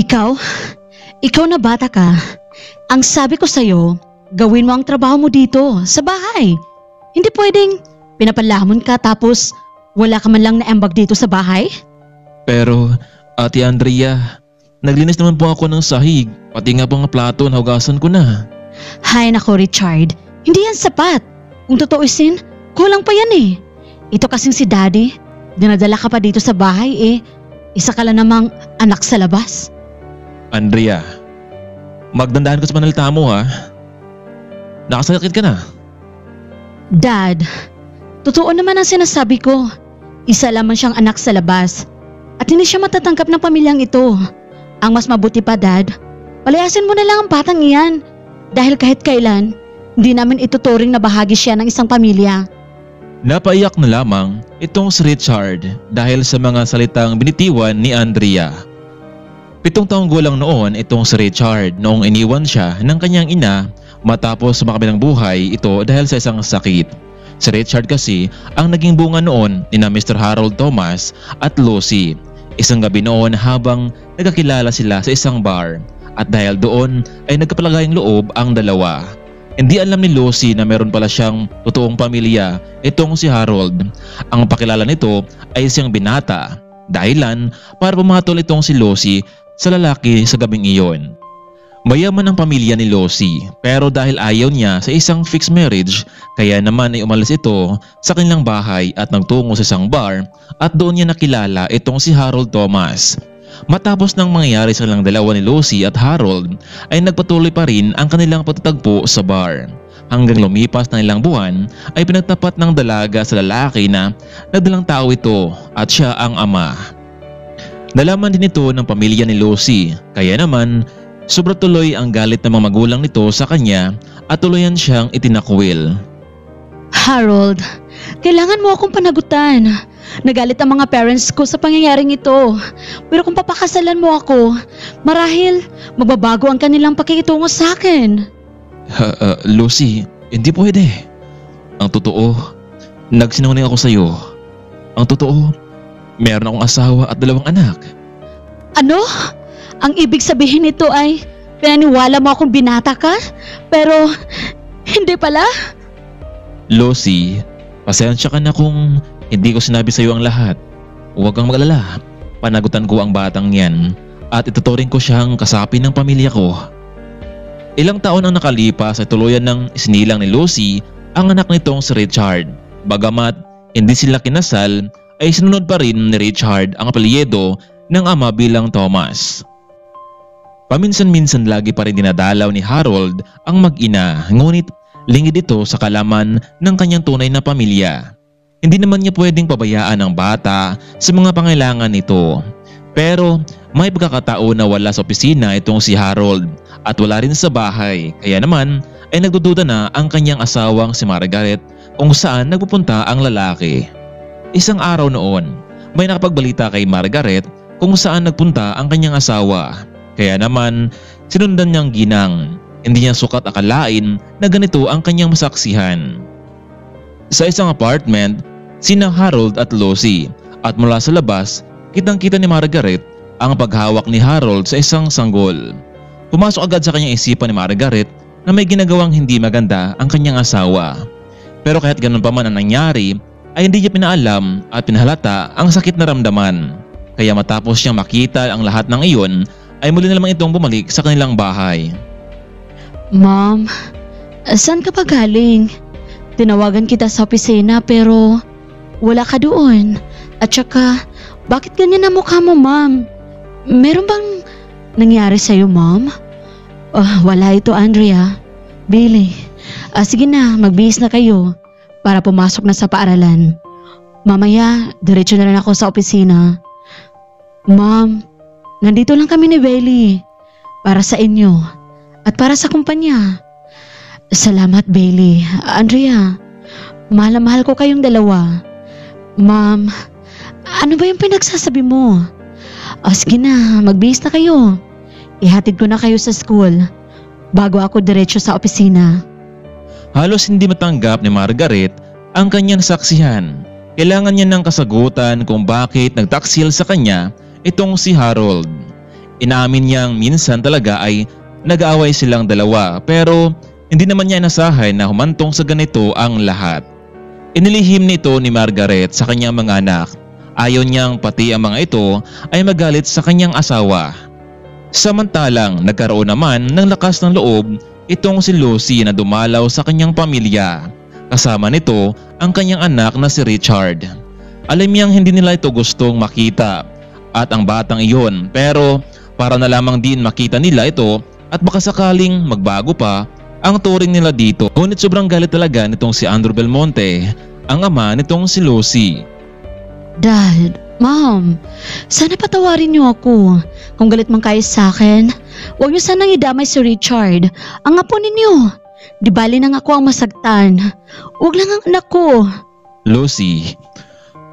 Ikaw? Ikaw na bata ka. Ang sabi ko sa'yo, gawin mo ang trabaho mo dito, sa bahay. Hindi pwedeng pinapalamon ka tapos wala ka man lang naembag dito sa bahay? Pero, Ate Andrea, naglinis naman po ako ng sahig. Pati nga po ang plato, nahugasan ko na. Hay nako Richard, hindi yan sapat. Kung tutuusin, kulang pa yan eh. Ito kasing si Daddy, dinadala ka pa dito sa bahay eh. Isa ka lang namang anak sa labas. Andrea, magdandahan ka sa panalita mo ha. Nakasakit ka na. Dad, totoo naman ang sinasabi ko. Isa lamang siyang anak sa labas. At hindi siya matatanggap ng pamilyang ito. Ang mas mabuti pa Dad, palayasin mo na lang ang batang iyan. Dahil kahit kailan, hindi namin ituturing na bahagi siya ng isang pamilya. Napaiyak na lamang itong si Richard dahil sa mga salitang binitiwan ni Andrea. 7 taong gulang noon itong si Richard noong iniwan siya ng kanyang ina matapos makabilang buhay ito dahil sa isang sakit. Si Richard kasi ang naging bunga noon ni na Mr. Harold Thomas at Lucy. Isang gabi noon habang nagkakilala sila sa isang bar at dahil doon ay nagkapalagayang loob ang dalawa. Hindi alam ni Lucy na meron pala siyang totoong pamilya itong si Harold. Ang pakilala nito ay siyang binata, dahilan para pumatol itong si Lucy sa lalaki sa gabing iyon. Mayaman ang pamilya ni Lucy pero dahil ayaw niya sa isang fixed marriage kaya naman ay umalis ito sa kanilang bahay at nagtungo sa isang bar at doon niya nakilala itong si Harold Thomas. Matapos nang mangyayari sa kanilang dalawa ni Lucy at Harold ay nagpatuloy pa rin ang kanilang pagtatagpo sa bar. Hanggang lumipas ng ilang buwan ay pinagtapat ng dalaga sa lalaki na nagdalang tao ito at siya ang ama. Nalaman din ito ng pamilya ni Lucy kaya naman sobra tuloy ang galit ng mga magulang nito sa kanya at tuluyan siyang itinakwil. Harold, kailangan mo akong panagutan. Nagalit ang mga parents ko sa pangyayaring ito. Pero kung papakasalan mo ako, marahil magbabago ang kanilang pakikitungo sa akin. Lucy, hindi pwede. Ang totoo, nagsinungaling ako sa iyo. Ang totoo, meron akong asawa at 2 anak. Ano? Ang ibig sabihin nito ay pinaniwala mo akong binata ka? Pero hindi pala? Lucy, pasensya ka na kung hindi ko sinabi sa iyo ang lahat. Huwag kang mag-alala. Panagutan ko ang batang yan at ituturing ko siyang kasapi ng pamilya ko. Ilang taon ang nakalipas ay tuluyan ng isinilang ni Lucy ang anak nitong si Richard. Bagamat hindi sila kinasal ay sinunod pa rin ni Richard ang apelyido ng ama bilang Thomas. Paminsan-minsan lagi pa rin dinadalaw ni Harold ang mag-ina ngunit lingid ito sa kalaman ng kanyang tunay na pamilya. Hindi naman niya pwedeng pabayaan ang bata sa mga pangailangan nito. Pero may pagkakataon na wala sa opisina itong si Harold at wala rin sa bahay kaya naman ay nagdududa na ang kanyang asawang si Margaret kung saan nagpupunta ang lalaki. Isang araw noon, may nakapagbalita kay Margaret kung saan nagpunta ang kanyang asawa. Kaya naman sinundan niyang ginang. Hindi niya sukat akalain na ganito ang kanyang masaksihan. Sa isang apartment, sina Harold at Lucy at mula sa labas, kitang-kita ni Margaret ang paghawak ni Harold sa isang sanggol. Pumasok agad sa kanyang isipan ni Margaret na may ginagawang hindi maganda ang kanyang asawa. Pero kahit ganun pa man ang nangyari, ay hindi niya pinaalam at pinahalata ang sakit na ramdaman. Kaya matapos niyang makita ang lahat ng iyon, ay muli na lamang itong bumalik sa kanilang bahay. Mom, saan ka pa galing? Tinawagan kita sa opisina pero wala ka doon. At saka, bakit ganyan ang mukha mo, Mom? Meron bang nangyari sa'yo, Mom? Wala ito, Andrea. Billy, sige na, magbihis na kayo para pumasok na sa paaralan. Mamaya, diretso na rin ako sa opisina. Mom, nandito lang kami ni Bailey para sa inyo at para sa kumpanya. Salamat, Bailey. Andrea, mahal na mahal ko kayong dalawa. Ma'am, ano ba yung pinagsasabi mo? Sige na, magbihis na kayo. Ihatid ko na kayo sa school bago ako diretso sa opisina. Halos hindi matanggap ni Margaret ang kanyang saksihan. Kailangan niya ng kasagutan kung bakit nagtaksil sa kanya itong si Harold. Inamin niyang minsan talaga ay nag-aaway silang dalawa pero hindi naman niya inasahan na humantong sa ganito ang lahat. Inilihim nito ni Margaret sa kanyang mga anak. Ayaw niyang pati ang mga ito ay magalit sa kanyang asawa. Samantalang nagkaroon naman ng lakas ng loob itong si Lucy na dumalaw sa kanyang pamilya. Kasama nito ang kanyang anak na si Richard. Alam niyang hindi nila ito gustong makita at ang batang iyon, pero para na lamang din makita nila ito at baka sakaling magbago pa ang turing nila dito. Ngunit sobrang galit talaga nitong si Andrew Belmonte, ang ama nitong si Lucy. Dad, Mom, sana patawarin niyo ako. Kung galit man kayo sa akin, huwag niyo sanang idamay si Richard, ang apo ninyo. Di bali nang ako ang masagtan. Huwag lang ang anak ko. Lucy,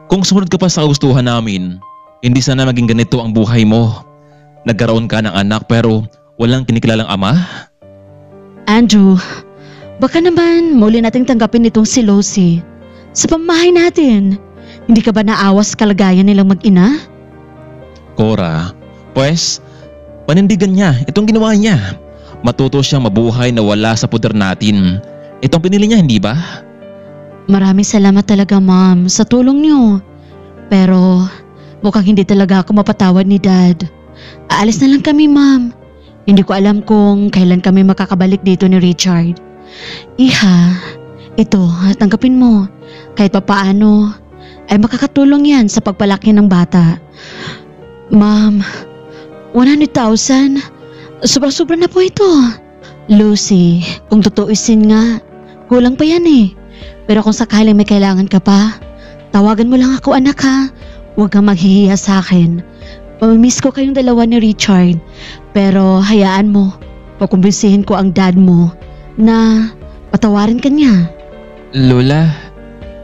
kung sumunod ka pa sa kagustuhan namin, hindi sana maging ganito ang buhay mo. Nagkaroon ka ng anak pero walang kinikilalang ama? Andrew, baka naman muli nating tanggapin itong si Lucy sa pamamahay natin. Hindi ka ba naawa sa kalagayan nilang mag-ina? Cora, pues, panindigan niya itong ginawa niya. Matuto siyang mabuhay na wala sa poder natin. Itong pinili niya, hindi ba? Maraming salamat talaga, Mom, sa tulong niyo. Pero mukhang hindi talaga ako mapatawad ni Dad. Aalis na lang kami, Mom. Hindi ko alam kung kailan kami makakabalik dito ni Richard. Iha, ito, tanggapin mo. Kahit papaano ay makakatulong yan sa pagpalaki ng bata. Ma'am, 100,000? Sobra-sobra na po ito. Lucy, kung tutuusin nga, kulang pa yan eh. Pero kung sakaling may kailangan ka pa, tawagan mo lang ako, anak, ha. Huwag kang maghihiya sa akin. Mamimiss ko kayong dalawa ni Richard. Pero hayaan mo, pakumbinsihin ko ang dad mo na patawarin ka niya. Lola,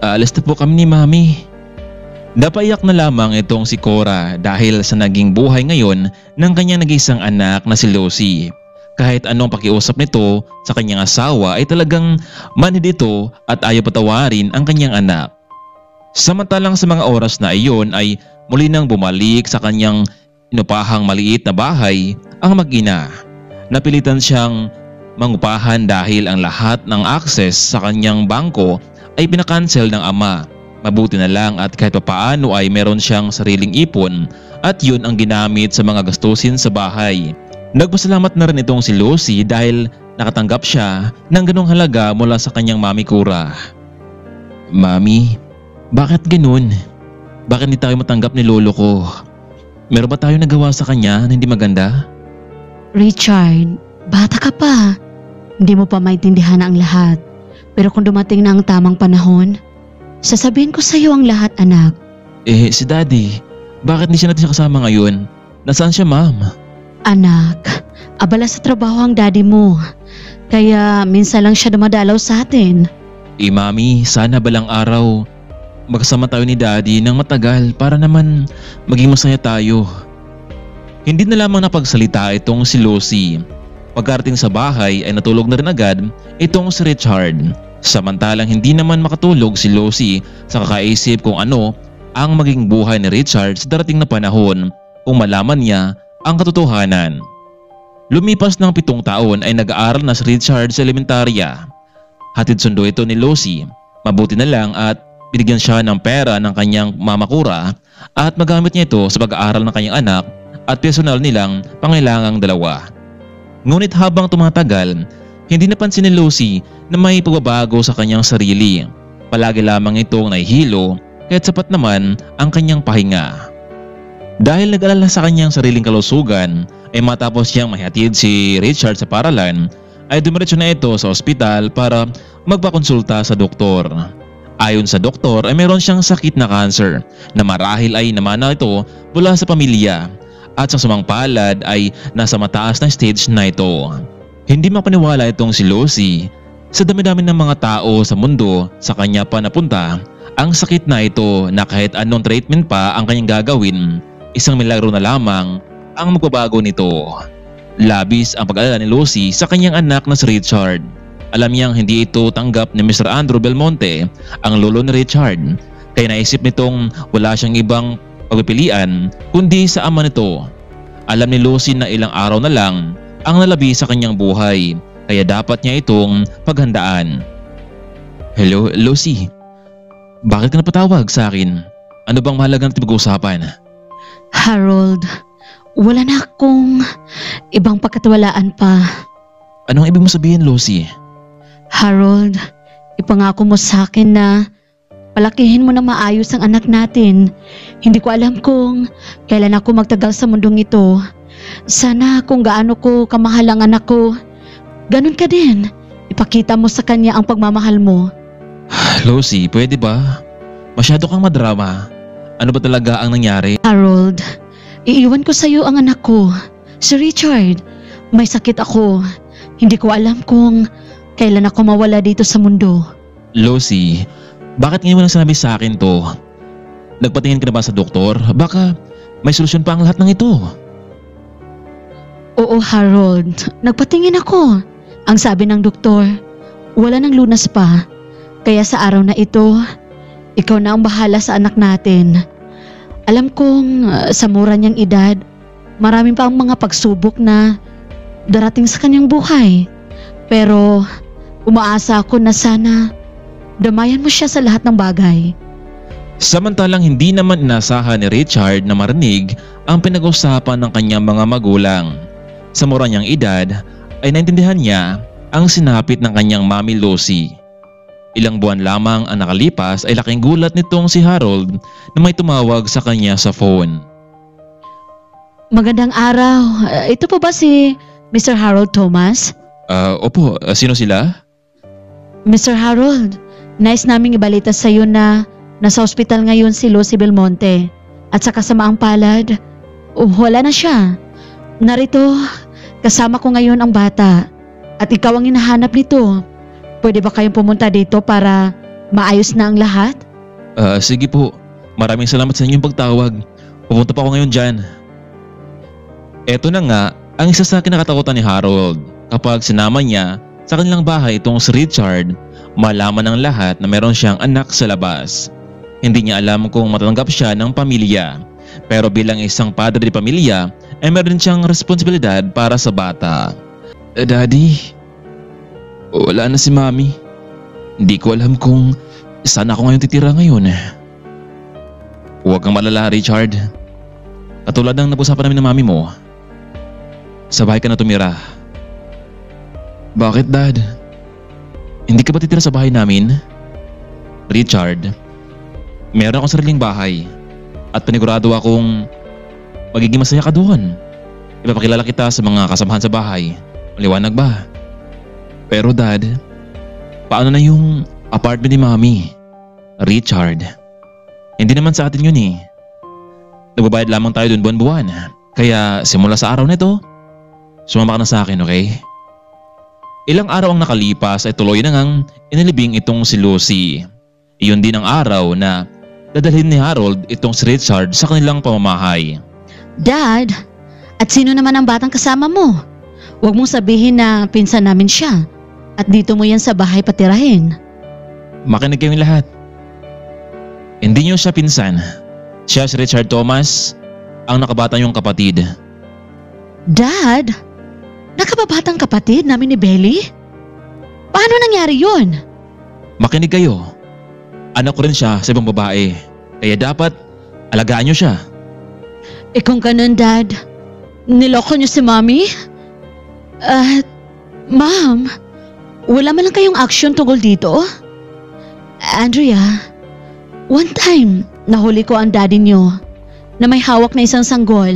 aalis na po kami ni Mami. Napaiyak na lamang itong si Cora dahil sa naging buhay ngayon ng kanyang nag-isang anak na si Lucy. Kahit anong pakiusap nito sa kanyang asawa ay talagang manhid ito at ayaw patawarin ang kanyang anak. Samantalang sa mga oras na iyon ay muli nang bumalik sa kanyang inupahang maliit na bahay ang mag-ina. Napilitan siyang mangupahan dahil ang lahat ng access sa kanyang bangko ay pinakancel ng ama. Mabuti na lang at kahit papaano ay meron siyang sariling ipon at yun ang ginamit sa mga gastusin sa bahay. Nagpasalamat na rin itong si Lucy dahil nakatanggap siya ng ganong halaga mula sa kanyang mami Cora. Mami, bakit ganun? Bakit hindi tayo matanggap ni lolo ko? Meron ba tayo nagawa sa kanya na hindi maganda? Richard, bata ka pa. Hindi mo pa maintindihan ang lahat. Pero kung dumating na ang tamang panahon, sasabihin ko sa iyo ang lahat, anak. Si Daddy, bakit hindi siya natin kasama ngayon? Nasaan siya, Ma'am? Anak, abala sa trabaho ang daddy mo. Kaya minsan lang siya dumadalaw sa atin. Mami, sana balang araw magkasama tayo ni Daddy ng matagal para naman maging masaya tayo. Hindi na lamang napagsalita itong si Lucy. Pagkarating sa bahay ay natulog na rin agad itong si Richard. Samantalang hindi naman makatulog si Lucy sa kakaisip kung ano ang maging buhay ni Richard sa darating na panahon kung malaman niya ang katotohanan. Lumipas ng 7 taon ay nag-aaral na si Richard sa elementarya. Hatid sundo ito ni Lucy. Mabuti na lang at binigyan siya ng pera ng kanyang mama Cora at magamit niya ito sa pag-aaral ng kanyang anak at personal nilang pangailangang dalawa. Ngunit habang tumatagal, hindi napansin ni Lucy na may pagbabago sa kanyang sarili. Palagi lamang itong nahihilo kahit sapat naman ang kanyang pahinga. Dahil nag-alala sa kanyang sariling kalusugan ay matapos siyang mahihatid si Richard sa paralan ay dumiretso na ito sa ospital para magpakonsulta sa doktor. Ayon sa doktor ay meron siyang sakit na cancer na marahil ay namana ito mula sa pamilya at sa sumang palad ay nasa mataas na stage na ito. Hindi mapaniwala itong si Lucy. Sa dami-dami ng mga tao sa mundo sa kanya pa napunta, ang sakit na ito na kahit anong treatment pa ang kanyang gagawin, isang milagro na lamang ang magbabago nito. Labis ang pag-alala ni Lucy sa kanyang anak na si Richard. Alam niyang hindi ito tanggap ni Mr. Andrew Belmonte, ang lolo ni Richard, kaya naisip nitong wala siyang ibang pagpipilian kundi sa ama nito. Alam ni Lucy na ilang araw na lang ang nalabi sa kanyang buhay, kaya dapat niya itong paghandaan. Hello, Lucy. Bakit ka napatawag sa akin? Ano bang mahalagang pag-uusapan? Harold, wala na akong ibang pagkatiwalaan pa. Anong ibig mo sabihin, Lucy? Harold, ipangako mo sa akin na palakihin mo na maayos ang anak natin. Hindi ko alam kung kailan ako magtagal sa mundong ito. Sana kung gaano ko kamahal ang anak ko, ganun ka din. Ipakita mo sa kanya ang pagmamahal mo. Lucy, pwede ba? Masyado kang madrama. Ano ba talaga ang nangyari? Harold, iiwan ko sa iyo ang anak ko, si Richard. May sakit ako. Hindi ko alam kung kailan ako mawala dito sa mundo. Lucy, bakit ngayon mo nang sinabi sa akin to? Nagpatingin ka na ba sa doktor? Baka may solusyon pa ang lahat ng ito. Oo, Harold. Nagpatingin ako. Ang sabi ng doktor, wala nang lunas pa. Kaya sa araw na ito, ikaw na ang bahala sa anak natin. Alam kong sa mura niyang edad, marami pa ang mga pagsubok na darating sa kanyang buhay. Pero umaasa ako na sana damayan mo siya sa lahat ng bagay. Samantalang hindi naman inasahan ni Richard na marinig ang pinag-usapan ng kanyang mga magulang. Sa mura niyang edad ay naintindihan niya ang sinapit ng kanyang mami Lucy. Ilang buwan lamang ang nakalipas ay laking gulat nitong si Harold na may tumawag sa kanya sa phone. Magandang araw. Ito po ba si Mr. Harold Thomas? Opo, sino sila? Mr. Harold, nais naming ibalita sa iyo na nasa ospital ngayon si Lucy Belmonte at sa kasamaang palad, wala na siya. Narito, kasama ko ngayon ang bata at ikaw ang hinahanap nito. Pwede ba kayong pumunta dito para maayos na ang lahat? Sige po. Maraming salamat sa inyong pagtawag. Pupunta pa ako ngayon dyan. Eto na nga ang isa sa kinakatakutan ni Harold. Kapag sinama niya sa kanilang bahay itong si Richard, malaman ng lahat na meron siyang anak sa labas. Hindi niya alam kung matatanggap siya ng pamilya. Pero bilang isang padre de pamilya, ay meron siyang responsibilidad para sa bata. Daddy, wala na si Mami. Hindi ko alam kung saan ako ngayon titira ngayon. Huwag kang malala, Richard. Katulad ng napag-usapan namin ng Mami mo, sa bahay ka na tumira. Bakit, Dad? Hindi ka ba titira sa bahay namin? Richard, meron akong sariling bahay at panigurado akong magiging masaya ka doon. Ipapakilala kita sa mga kasamahan sa bahay. Maliwanag ba? Pero Dad, paano na yung apartment ni Mami? Richard, hindi naman sa atin yun eh. Nagbabayad lamang tayo dun buwan-buwan. Kaya simula sa araw na ito, sumama ka na sa akin, okay? Ilang araw ang nakalipas ay tuloy na ngang inilibing itong si Lucy. Iyon din ang araw na dadalhin ni Harold itong si Richard sa kanilang pamamahay. Dad, at sino naman ang batang kasama mo? Huwag mong sabihin na pinsan namin siya. At dito mo yan sa bahay patirahin. Makinig kayong lahat. Hindi niyo siya pinsan. Siya si Richard Thomas, ang nakabata niyong kapatid. Dad, nakababatang kapatid namin ni Belly? Paano nangyari yun? Makinig kayo. Anak ko rin siya sa ibang babae. Kaya dapat alagaan niyo siya. Kung ganun, Dad, niloko niyo si Mommy? Ma'am, wala man lang kayong action tungkol dito? Andrea, one time nahuli ko ang daddy niyo na may hawak na isang sanggol.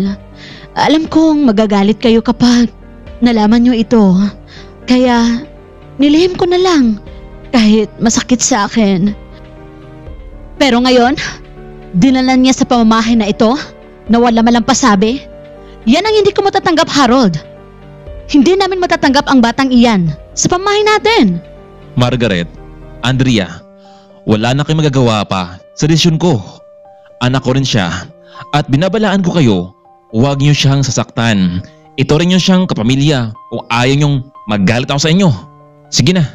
Alam kong magagalit kayo kapag nalaman niyo ito. Kaya nilihim ko na lang kahit masakit sa akin. Pero ngayon, dinala niya sa pamamahay na ito na wala malang pasabi. Yan ang hindi ko matatanggap, Harold. Hindi namin matatanggap ang batang iyan sa pamamahay natin. Margaret, Andrea, wala na kayong magagawa pa sa desisyon ko. Anak ko rin siya at binabalaan ko kayo, huwag niyo siyang sasaktan. Ito rin niyo siyang kapamilya kung ayaw niyong magalit ako sa inyo. Sige na,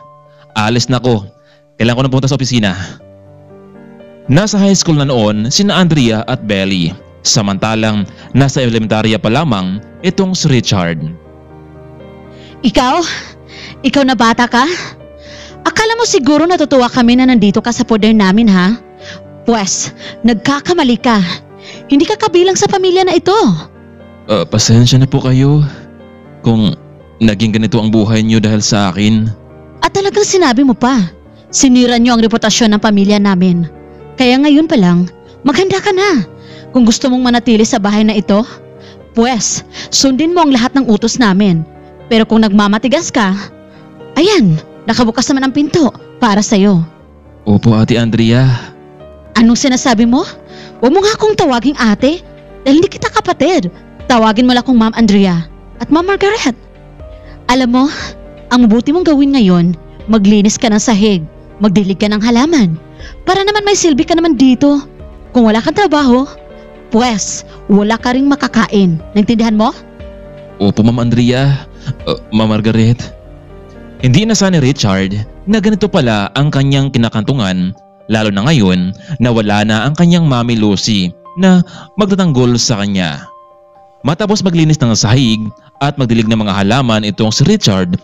alis na ako. Kailangan ko na pumunta sa opisina. Nasa high school na noon sina Andrea at Belly. Samantalang nasa elementarya pa lamang itong si Richard. Ikaw? Ikaw na bata ka? Akala mo siguro natutuwa kami na nandito ka sa poder namin, ha? Pwes, nagkakamali ka. Hindi ka kabilang sa pamilya na ito. Pasensya na po kayo kung naging ganito ang buhay niyo dahil sa akin. At talagang sinabi mo pa, sinira niyo ang reputasyon ng pamilya namin. Kaya ngayon pa lang, maghanda ka na. Kung gusto mong manatili sa bahay na ito, pwes, sundin mo ang lahat ng utos namin. Pero kung nagmamatigas ka, ayan, nakabukas naman ang pinto para sa'yo. Opo, Ate Andrea. Anong sinasabi mo? Huwag mo nga akong tawaging ate dahil hindi kita kapatid. Tawagin mo lang akong Ma'am Andrea at Ma'am Margaret. Alam mo, ang mabuti mong gawin ngayon, maglinis ka ng sahig, magdilig ka ng halaman. Para naman may silbi ka naman dito. Kung wala kang trabaho, pwes, wala ka ring makakain. Naintindihan mo? Opo, Ma'am Andrea. Ma'am Margaret. Hindi inasa ni Richard na ganito pala ang kanyang kinakantungan, lalo na ngayon na wala na ang kanyang Mami Lucy na magtatanggol sa kanya. Matapos maglinis ng sahig at magdilig ng mga halaman itong si Richard,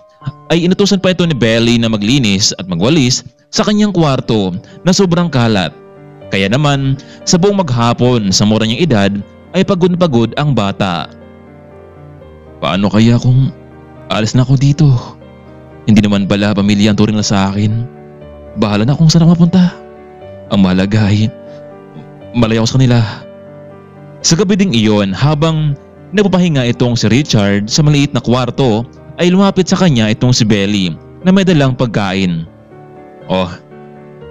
ay inutusan pa ito ni Belly na maglinis at magwalis sa kanyang kwarto na sobrang kalat. Kaya naman sa buong maghapon sa mura niyang edad ay pagod na pagod ang bata. Paano kaya kung alis na ako dito? Hindi naman pala pamilya ang turing na sa akin. Bahala na kung saan ako mapunta. Ang mahalaga ay malayo ako sa kanila. Sa gabi ding iyon, habang nagpapahinga itong si Richard sa maliit na kwarto, ay lumapit sa kanya itong si Belly na may dalang pagkain. Oh,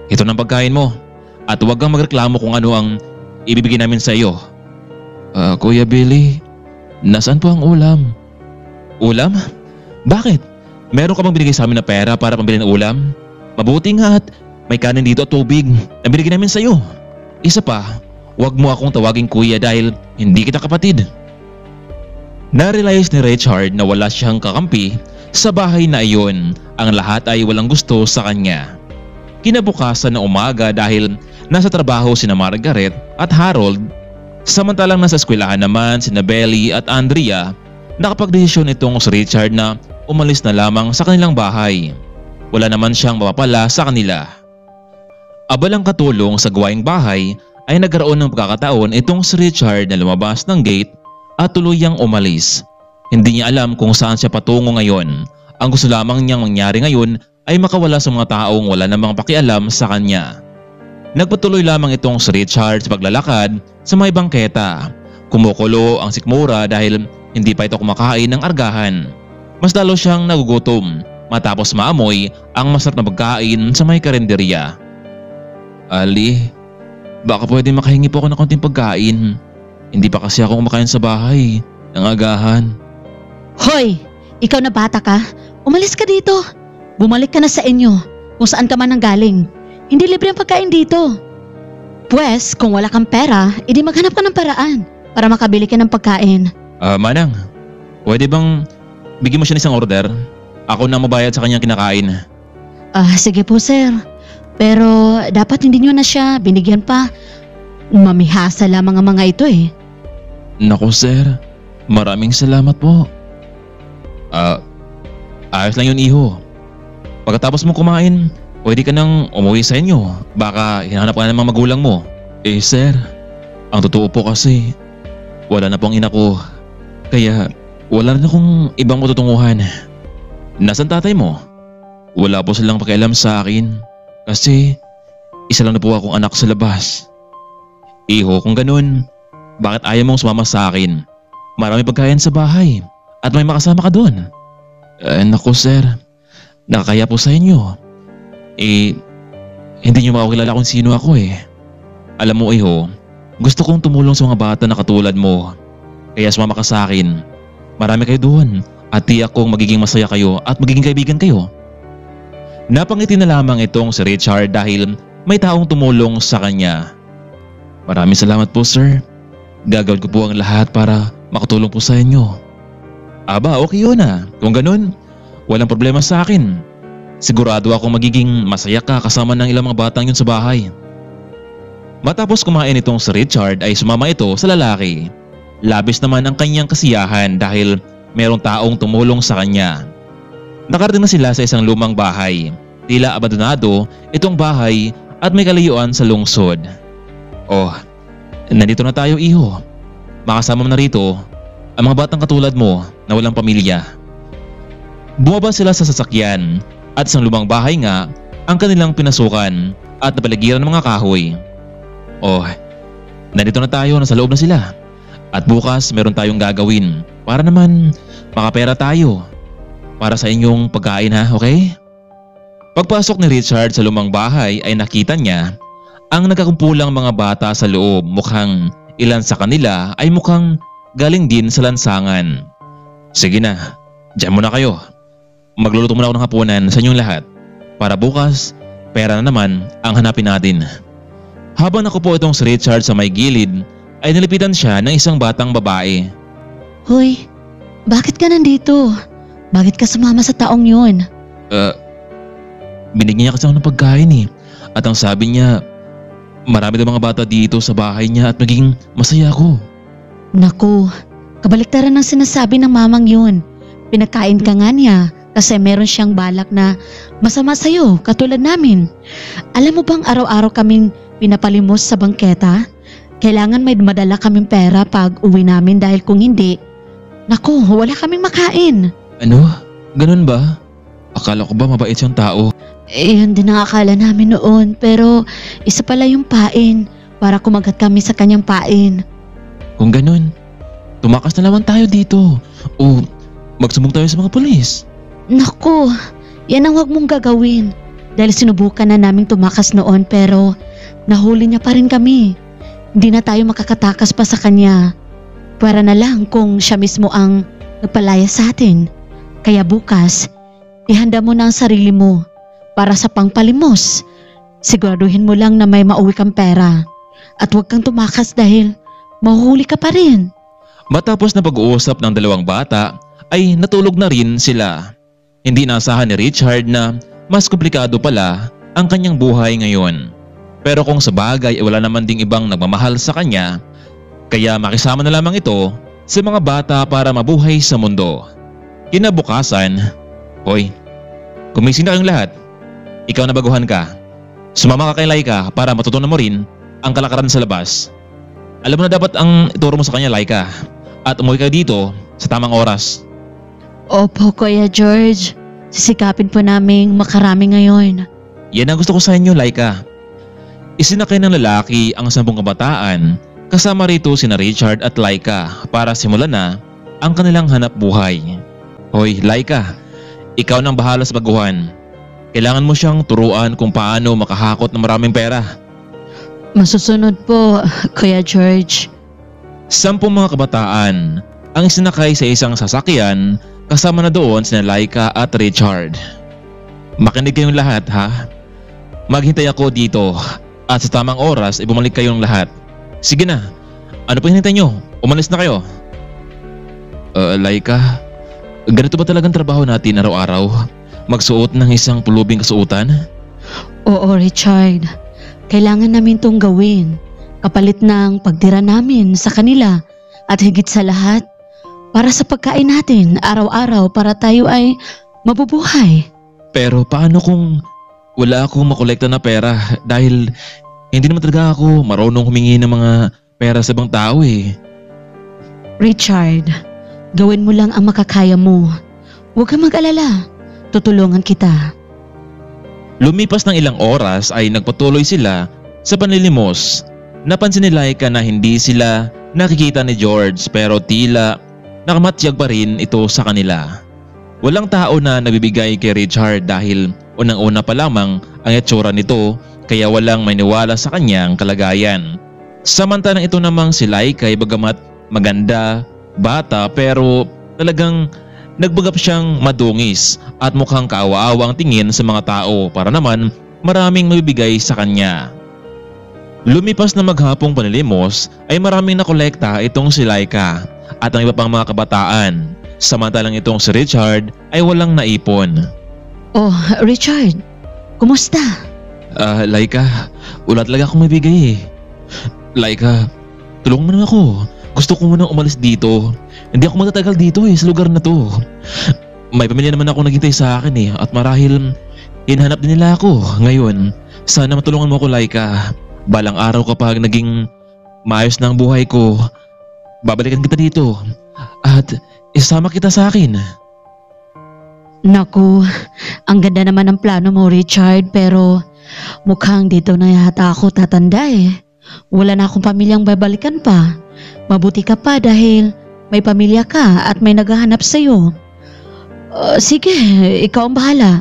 ito ng pagkain mo at huwag kang magreklamo kung ano ang ibibigay namin sa iyo. Kuya Belly, nasaan po ang ulam? Ulam? Bakit? Meron ka bang binigay sa amin na pera para pambili ng ulam? Mabuti nga at may kanin dito at tubig na binigay namin sa iyo. Isa pa, huwag mo akong tawaging kuya dahil hindi kita kapatid. Na-realize ni Richard na wala siyang kakampi sa bahay na iyon. Ang lahat ay walang gusto sa kanya. Kinabukasan na umaga dahil nasa trabaho sina Margaret at Harold, samantalang nasa eskwelahan naman sina Belly at Andrea, nakapagdesisyon itong si Richard na umalis na lamang sa kanilang bahay. Wala naman siyang mapapala sa kanila. Abalang katulong sa gawaing bahay ay nagkaroon ng pagkakataon itong si Richard na lumabas ng gate at tuluyang umalis. Hindi niya alam kung saan siya patungo ngayon. Ang gusto lamang niyang mangyari ngayon ay makawala sa mga taong wala namang pakialam sa kanya. Nagpatuloy lamang itong si Richard sa paglalakad sa may bangketa. Kumukulo ang sikmura dahil hindi pa ito kumakain ng argahan. Mas lalo siyang nagugutom matapos maamoy ang masarap na pagkain sa may karinderya. Ali, baka pwede makahingi po ako ng konting pagkain. Hindi pa kasi ako kumakain sa bahay ng agahan. Hoy, ikaw na bata ka, umalis ka dito. Bumalik ka na sa inyo kung saan ka man nanggaling. Hindi libre ang pagkain dito. Pwes, kung wala kang pera, edi maghanap ka ng paraan para makabili ka ng pagkain. Manang, pwede bang bigyan mo siya ng isang order? Ako na mabayad sa kanyang kinakain. Sige po sir. Pero dapat hindi nyo na siya binigyan pa. Mamihasa lamang ang mga ito eh. Naku sir, maraming salamat po. Ayos lang yun iho. Pagkatapos mo kumain, pwede ka nang umuwi sa inyo. Baka hinahanap ka na ng mga magulang mo. Sir, ang totoo po kasi wala na pong ina ko. Kaya wala na akong ibang matutunguhan. Nasaan tatay mo? Wala po silang pakialam sa akin. Kasi isa lang na po akong anak sa labas. Iho, kung ganun, bakit ayaw mong sumama sa akin? Marami pagkain sa bahay at may makasama ka doon. Naku sir, nakakaya po sa inyo. Hindi nyo makakilala kung sino ako eh. Alam mo Iho, gusto kong tumulong sa mga bata na katulad mo. Kaya sumama ka sa akin. Marami kayo doon at tiyak kong magiging masaya kayo at magiging kaibigan kayo. Napangiti na lamang itong si Richard dahil may taong tumulong sa kanya. Maraming salamat po sir. Gagawin ko po ang lahat para makatulong po sa inyo. Aba, okay yun ah. Kung ganun, walang problema sa akin. Sigurado ako magiging masaya ka kasama ng ilang mga batang yun sa bahay. Matapos kumain itong si Richard ay sumama ito sa lalaki. Labis naman ang kanyang kasiyahan dahil merong taong tumulong sa kanya. Nakarating na sila sa isang lumang bahay. Tila abandonado itong bahay at may kalayuan sa lungsod. Oh, nandito na tayo iho. Makasama mo na rito ang mga batang katulad mo na walang pamilya. Bumaba sila sa sasakyan at isang lumang bahay nga ang kanilang pinasukan at napaligiran ng mga kahoy. Oh, nandito na tayo, nasa loob na sila. At bukas meron tayong gagawin para naman makapera tayo para sa inyong pagkain ha, okay? Pagpasok ni Richard sa lumang bahay ay nakita niya ang nagkakumpulang mga bata sa loob. Mukhang ilan sa kanila ay mukhang galing din sa lansangan. Sige na, diyan muna kayo. Magluluto muna ako ng hapunan sa inyong lahat para bukas pera na naman ang hanapin natin. Habang nakupo itong si Richard sa may gilid ay nilipitan siya ng isang batang babae. Hoy, bakit ka nandito? Bakit ka sumama sa taong yun? Binigyan niya kasi ako ng pagkain eh. At ang sabi niya, marami daw mga bata dito sa bahay niya at maging masaya ako. Naku, kabaliktaran ng sinasabi ng mamang yun. Pinakain ka nga niya kasi meron siyang balak na masama sa'yo katulad namin. Alam mo bang araw-araw kaming pinapalimos sa bangketa? Kailangan may madala kaming pera pag uwi namin dahil kung hindi, naku, wala kaming makain. Ano? Ganun ba? Akala ko ba mabait siyang tao? Yun din ang akala namin noon pero isa pala yung pain para kumagat kami sa kanyang pain. Kung ganun, tumakas na naman tayo dito o magsumbong tayo sa mga pulis. Naku, yan ang wag mong gagawin dahil sinubukan na naming tumakas noon pero nahuli niya pa rin kami. Hindi na tayo makakatakas pa sa kanya. Pwera na lang kung siya mismo ang nagpalaya sa atin. Kaya bukas, ihanda mo na ang sarili mo para sa pangpalimos. Siguraduhin mo lang na may mauwi kang pera. At huwag kang tumakas dahil mahuhuli ka pa rin. Matapos na pag-uusap ng dalawang bata ay natulog na rin sila. Hindi naasahan ni Richard na mas komplikado pala ang kanyang buhay ngayon. Pero kung sa bagay ay wala naman ding ibang nagmamahal sa kanya, kaya makisama na lamang ito sa mga bata para mabuhay sa mundo. Kinabukasan, hoy, gumising na kayong lahat. Ikaw na baguhan ka. Sumama ka kay Laika para matutunan mo rin ang kalakaran sa labas. Alam mo na dapat ang ituro mo sa kanya, Laika. At umuwi ka dito sa tamang oras. Opo, Kuya George. Sisikapin po naming makarami ngayon. Yan ang gusto ko sa inyo, Laika. Isinakay ng lalaki ang 10 kabataan kasama rito sina Richard at Laika para simulan na ang kanilang hanap buhay. Hoy, Laika, ikaw nang bahala sa baguhan. Kailangan mo siyang turuan kung paano makahakot ng maraming pera. Masusunod po, Kuya George. 10 mga kabataan ang isinakay sa isang sasakyan kasama na doon sina Laika at Richard. Makinig kayong lahat ha. Maghintay ako dito at sa tamang oras ay bumalik kayong lahat. Sige na, ano pa hinintay nyo? Umalis na kayo. Laika, ganito ba talagang trabaho natin araw-araw? Magsuot ng isang pulubing kasuotan? Oo, Richard. Kailangan namin tong gawin. Kapalit ng pagtira namin sa kanila at higit sa lahat, para sa pagkain natin araw-araw para tayo ay mabubuhay. Pero paano kung wala akong makolekta na pera dahil hindi naman talaga ako marunong humingi ng mga pera sa ibang tao eh. Richard, gawin mo lang ang makakaya mo. Huwag kang mag-alala. Tutulungan kita. Lumipas ng ilang oras ay nagpatuloy sila sa panlilimos. Napansin ni Laika na hindi sila nakikita ni George pero tila nakamatyag pa rin ito sa kanila. Walang tao na nabibigay kay Richard dahil unang-una pa lamang ang itsura nito kaya walang maniwala sa kanyang kalagayan. Samantalang ito namang si Laika ay bagamat maganda, bata pero talagang nagbagap siyang madungis at mukhang kaawa-awang tingin sa mga tao para naman maraming mabibigay sa kanya. Lumipas na maghapong panilimos ay maraming nakolekta itong si Laika at ang iba pang mga kabataan. Samantalang itong si Richard ay walang naipon. Oh, Richard, kumusta? Laika, wala talaga akong mabigay eh. Laika, tulungan mo naman ako. Gusto ko munang umalis dito. Hindi ako matatagal dito sa lugar na to. May pamilya naman ako naghintay sa akin at marahil hinahanap din nila ako. Ngayon, sana matulungan mo ako, Laika. Balang araw kapag naging maayos na ang buhay ko, babalikan kita dito at isama kita sa akin. Naku, ang ganda naman ng plano mo, Richard, pero mukhang dito na yata ako tatanda Wala na akong pamilyang babalikan pa. Mabuti ka pa dahil may pamilya ka at may naghahanap sa'yo. Sige, ikaw ang bahala.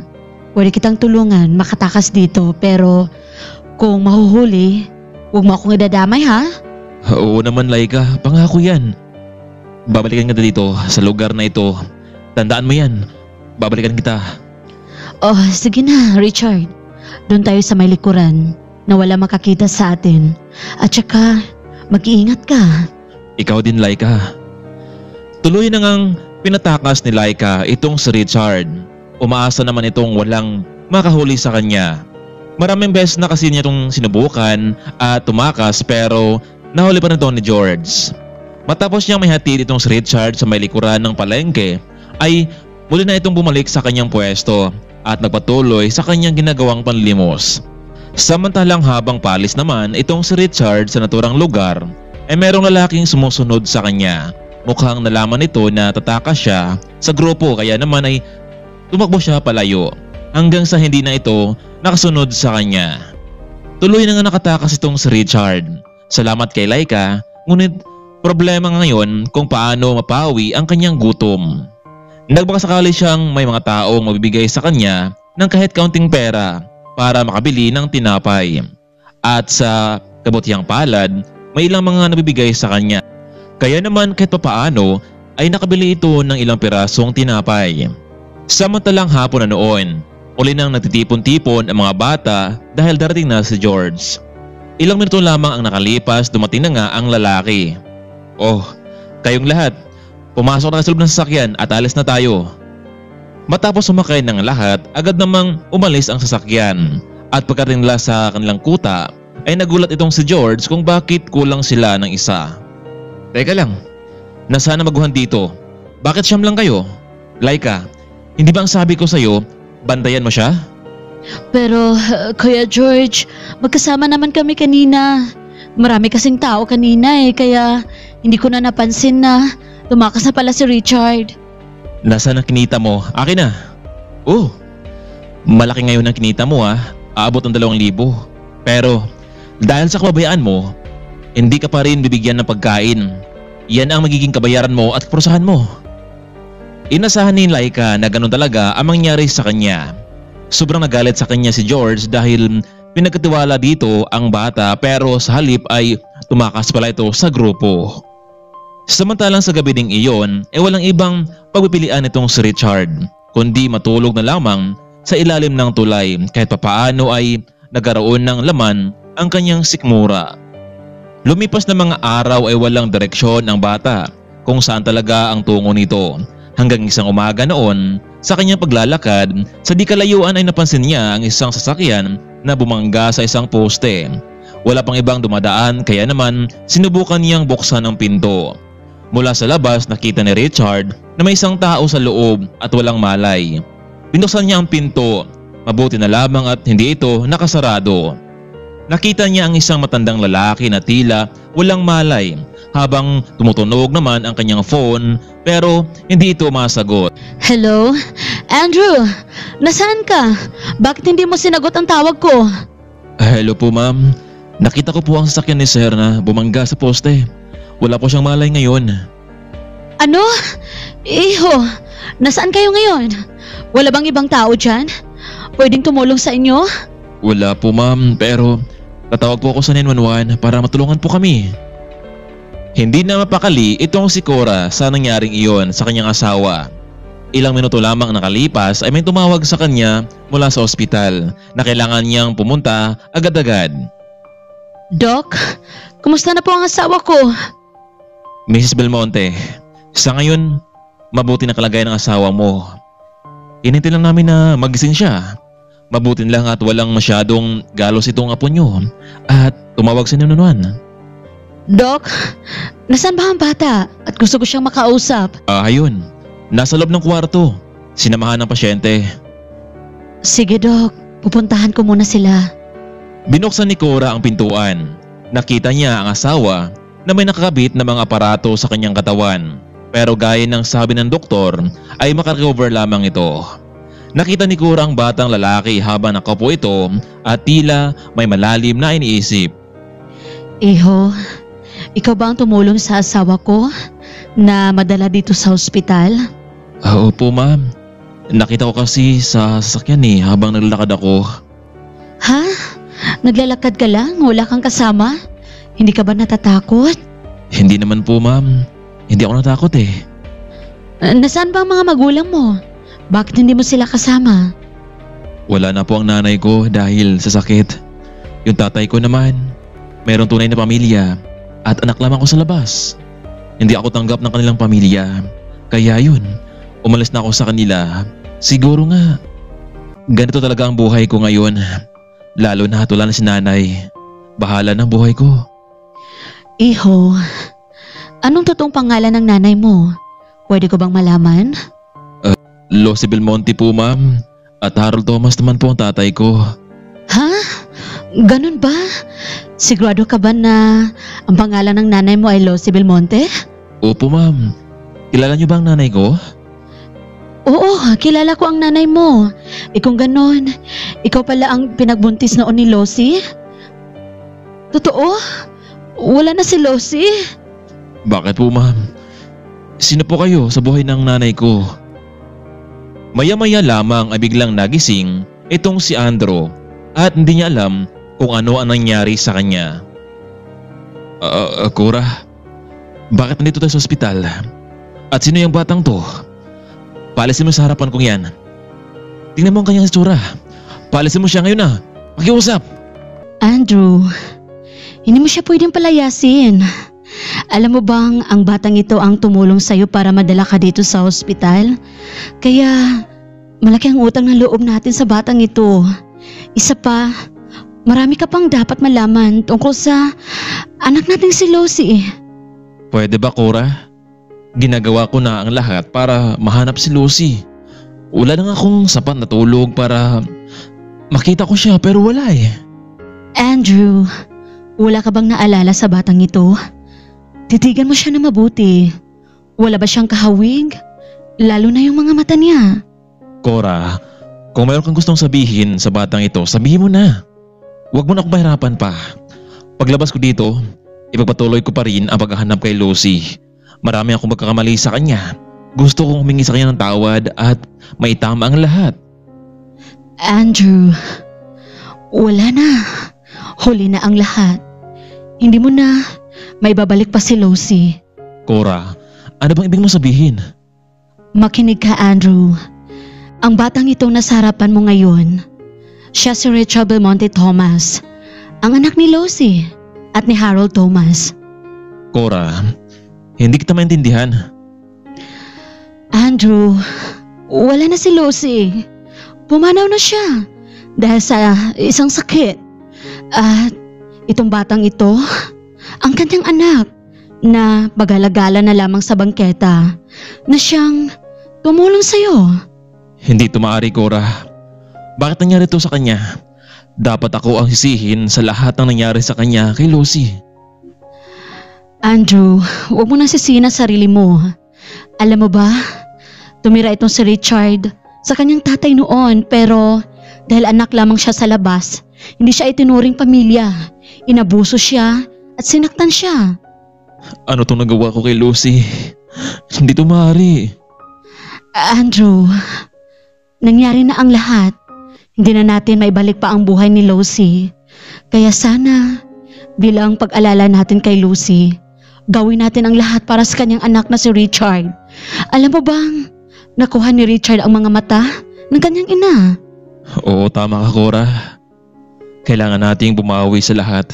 Pwede kitang tulungan makatakas dito, pero kung mahuhuli, huwag mo akong idadamay ha? Oo naman, Laika, pangako yan. Babalikan kita dito sa lugar na ito. Tandaan mo yan. Babalikan kita. Oh, sige na, Richard. Doon tayo sa may likuran na wala makakita sa atin. At saka, mag-iingat ka. Ikaw din, Laika. Tuloy na ngang pinatakas ni Laika itong si Richard. Umaasa naman itong walang makahuli sa kanya. Maraming beses na kasi niya itong sinubukan at tumakas pero nahuli pa na ito ni George. Matapos niyang may hatid itong si Richard sa may likuran ng palengke ay muli na itong bumalik sa kanyang pwesto at nagpatuloy sa kanyang ginagawang panlimos. Samantalang habang palis naman itong si Richard sa naturang lugar ay merong lalaking sumusunod sa kanya. Mukhang nalaman nito na tatakas siya sa grupo kaya naman ay tumakbo siya palayo hanggang sa hindi na ito nakasunod sa kanya. Tuloy na nga nakatakas itong si Richard. Salamat kay Laika, ngunit problema ngayon kung paano mapawi ang kanyang gutom. Nagbakasakali siyang may mga taong mabibigay sa kanya ng kahit kaunting pera para makabili ng tinapay. At sa kabutihang palad, may ilang mga nabibigay sa kanya. Kaya naman kahit papaano ay nakabili ito ng ilang pirasong tinapay. Samantalang hapon na noon, uli nang nagtitipon-tipon ang mga bata dahil darating na si George. Ilang minuto lamang ang nakalipas, dumating na nga ang lalaki. Oh, kayong lahat, pumasok na sa loob ng sasakyan at alis na tayo. Matapos sumakay ng lahat, agad namang umalis ang sasakyan. At pagkarating nila sa kanilang kuta, ay nagulat itong si George kung bakit kulang sila ng isa. Teka lang, nasaan na maguhan dito? Bakit siyam lang kayo? Laika, hindi ba ang sabi ko sa'yo, bantayan mo siya? Pero, Kuya George, magkasama naman kami kanina. Marami kasing tao kanina kaya hindi ko na napansin na tumakas na pala si Richard. Nasaan ang kinita mo? Akin na. Oh, malaki ngayon ang kinita mo Aabot ng 2,000. Pero dahil sa kababayaan mo, hindi ka pa rin bibigyan ng pagkain. Yan ang magiging kabayaran mo at kaparusahan mo. Inasahan ni Laika na ganun talaga ang mangyari sa kanya. Sobrang nagalit sa kanya si George dahil pinagkatiwala dito ang bata pero sa halip ay tumakas pala ito sa grupo. Samantalang sa gabi ding iyon ay walang ibang pagpipilian itong si Richard kundi matulog na lamang sa ilalim ng tulay kahit papaano ay nagkaroon ng laman ang kanyang sikmura. Lumipas na mga araw ay walang direksyon ang bata kung saan talaga ang tungo nito hanggang isang umaga noon sa kanyang paglalakad sa di kalayuan ay napansin niya ang isang sasakyan na bumangga sa isang poste. Wala pang ibang dumadaan kaya naman sinubukan niyang buksan ang pinto. Mula sa labas nakita ni Richard na may isang tao sa loob at walang malay. Binuksan niya ang pinto, mabuti na lamang at hindi ito nakasarado. Nakita niya ang isang matandang lalaki na tila walang malay habang tumutunog naman ang kanyang phone pero hindi ito masagot. Hello? Andrew, nasaan ka? Bakit hindi mo sinagot ang tawag ko? Hello po ma'am, nakita ko po ang sasakyan ni sir na bumangga sa poste. Wala po siyang malay ngayon. Ano? Iho, nasaan kayo ngayon? Wala bang ibang tao dyan? Pwedeng tumulong sa inyo? Wala po ma'am, pero tatawag po ako sa 911 para matulungan po kami. Hindi na mapakali itong si Cora sa nangyaring iyon sa kanyang asawa. Ilang minuto lamang nakalipas ay may tumawag sa kanya mula sa ospital na kailangan niyang pumunta agad-agad. Doc, kumusta na po ang asawa ko? Mrs. Belmonte, sa ngayon, mabuti na kalagayan ng asawa mo. Hinintay lang namin na magising siya. Mabutin lang at walang masyadong galos itong apo nyo at tumawag si Nunuan. Dok, nasaan ba ang bata? At gusto ko siyang makausap. Ayun, nasa loob ng kwarto. Sinamahan ng pasyente. Sige, Dok. Pupuntahan ko muna sila. Binuksan ni Cora ang pintuan. Nakita niya ang asawa na may nakakabit na mga aparato sa kanyang katawan. Pero gaya ng sabi ng doktor ay makarecover lamang ito. Nakita ni Cora ang batang lalaki habang nakaupo ito at tila may malalim na iniisip. Iho, ikaw ba ang tumulong sa asawa ko na madala dito sa ospital? Opo ma'am. Nakita ko kasi sa sasakyan habang naglalakad ako. Ha? Naglalakad ka lang? Wala kang kasama? Hindi ka ba natatakot? Hindi naman po ma'am. Hindi ako natakot eh. Nasaan ba ang mga magulang mo? Bakit hindi mo sila kasama? Wala na po ang nanay ko dahil sa sakit. Yung tatay ko naman, mayroong tunay na pamilya at anak lamang ko sa labas. Hindi ako tanggap ng kanilang pamilya. Kaya yun, umalis na ako sa kanila. Siguro nga, ganito talaga ang buhay ko ngayon. Lalo na wala na si nanay. Bahala ng buhay ko. Iho, anong totoong pangalan ng nanay mo? Pwede ko bang malaman? Losi Belmonte po ma'am. At Harold Thomas naman po ang tatay ko. Ha? Ganun ba? Sigurado ka ba na ang pangalan ng nanay mo ay Losi Belmonte? Opo ma'am. Kilala niyo ba ang nanay ko? Oo, kilala ko ang nanay mo. Kung ganon, ikaw pala ang pinagbuntis noon ni Losi? Totoo? Wala na si Losi? Bakit po ma'am? Sino po kayo sa buhay ng nanay ko? Maya-maya lamang ay biglang nagising itong si Andrew at hindi niya alam kung ano ang nangyari sa kanya. Cora, bakit nandito tayo sa ospital? At sino yung batang to? Paalisin mo sa harapan kong yan. Tingnan mo ang kanyang itsura. Paalisin mo siya ngayon na. Pakiusap. Andrew, hindi mo siya pwedeng palayasin. Alam mo bang ang batang ito ang tumulong sa'yo para madala ka dito sa ospital? Kaya malaki ang utang ng loob natin sa batang ito. Isa pa, marami ka pang dapat malaman tungkol sa anak nating si Losi. Pwede ba Cora? Ginagawa ko na ang lahat para mahanap si Lucy. Wala na nga akong sapat na tulog para makita ko siya pero wala eh. Andrew, wala ka bang naalala sa batang ito? Titigan mo siya na mabuti. Wala ba siyang kahawig? Lalo na yung mga mata niya. Cora, kung mayroon kang gustong sabihin sa batang ito, sabihin mo na. Huwag mo na akong mahirapan pa. Paglabas ko dito, ipagpatuloy ko pa rin ang paghahanap kay Lucy. Marami akong magkakamali sa kanya. Gusto kong humingi sa kanya ng tawad at maitama ang lahat. Andrew, wala na. Huli na ang lahat. Hindi mo na may babalik pa si Lucy. Cora, ano bang ibig mo sabihin? Makinig ka, Andrew. Ang batang itong nasa harapan mo ngayon, siya si Richard Belmonte Thomas, ang anak ni Lucy at ni Harold Thomas. Cora, hindi kita maintindihan. Andrew, wala na si Lucy. Pumanaw na siya dahil sa isang sakit. At itong batang ito, ang kanyang anak na pagalagala na lamang sa bangketa na siyang tumulong sa'yo. Hindi ito maaari, Cora. Bakit nangyari ito sa kanya? Dapat ako ang sisihin sa lahat ng nangyari sa kanya kay Lucy. Andrew, huwag mo nang sisihin ang sarili mo. Alam mo ba, tumira itong si Richard sa kanyang tatay noon pero dahil anak lamang siya sa labas, hindi siya itinuring pamilya. Inabuso siya at sinaktan siya. Ano itong nagawa ko kay Lucy? Hindi ito maaari. Andrew, nangyari na ang lahat. Hindi na natin maibalik pa ang buhay ni Lucy. Kaya sana, bilang pag-alala natin kay Lucy, gawin natin ang lahat para sa kanyang anak na si Richard. Alam mo bang, nakuha ni Richard ang mga mata ng kanyang ina? Oo, tama ka, Cora. Kailangan nating bumawi sa lahat.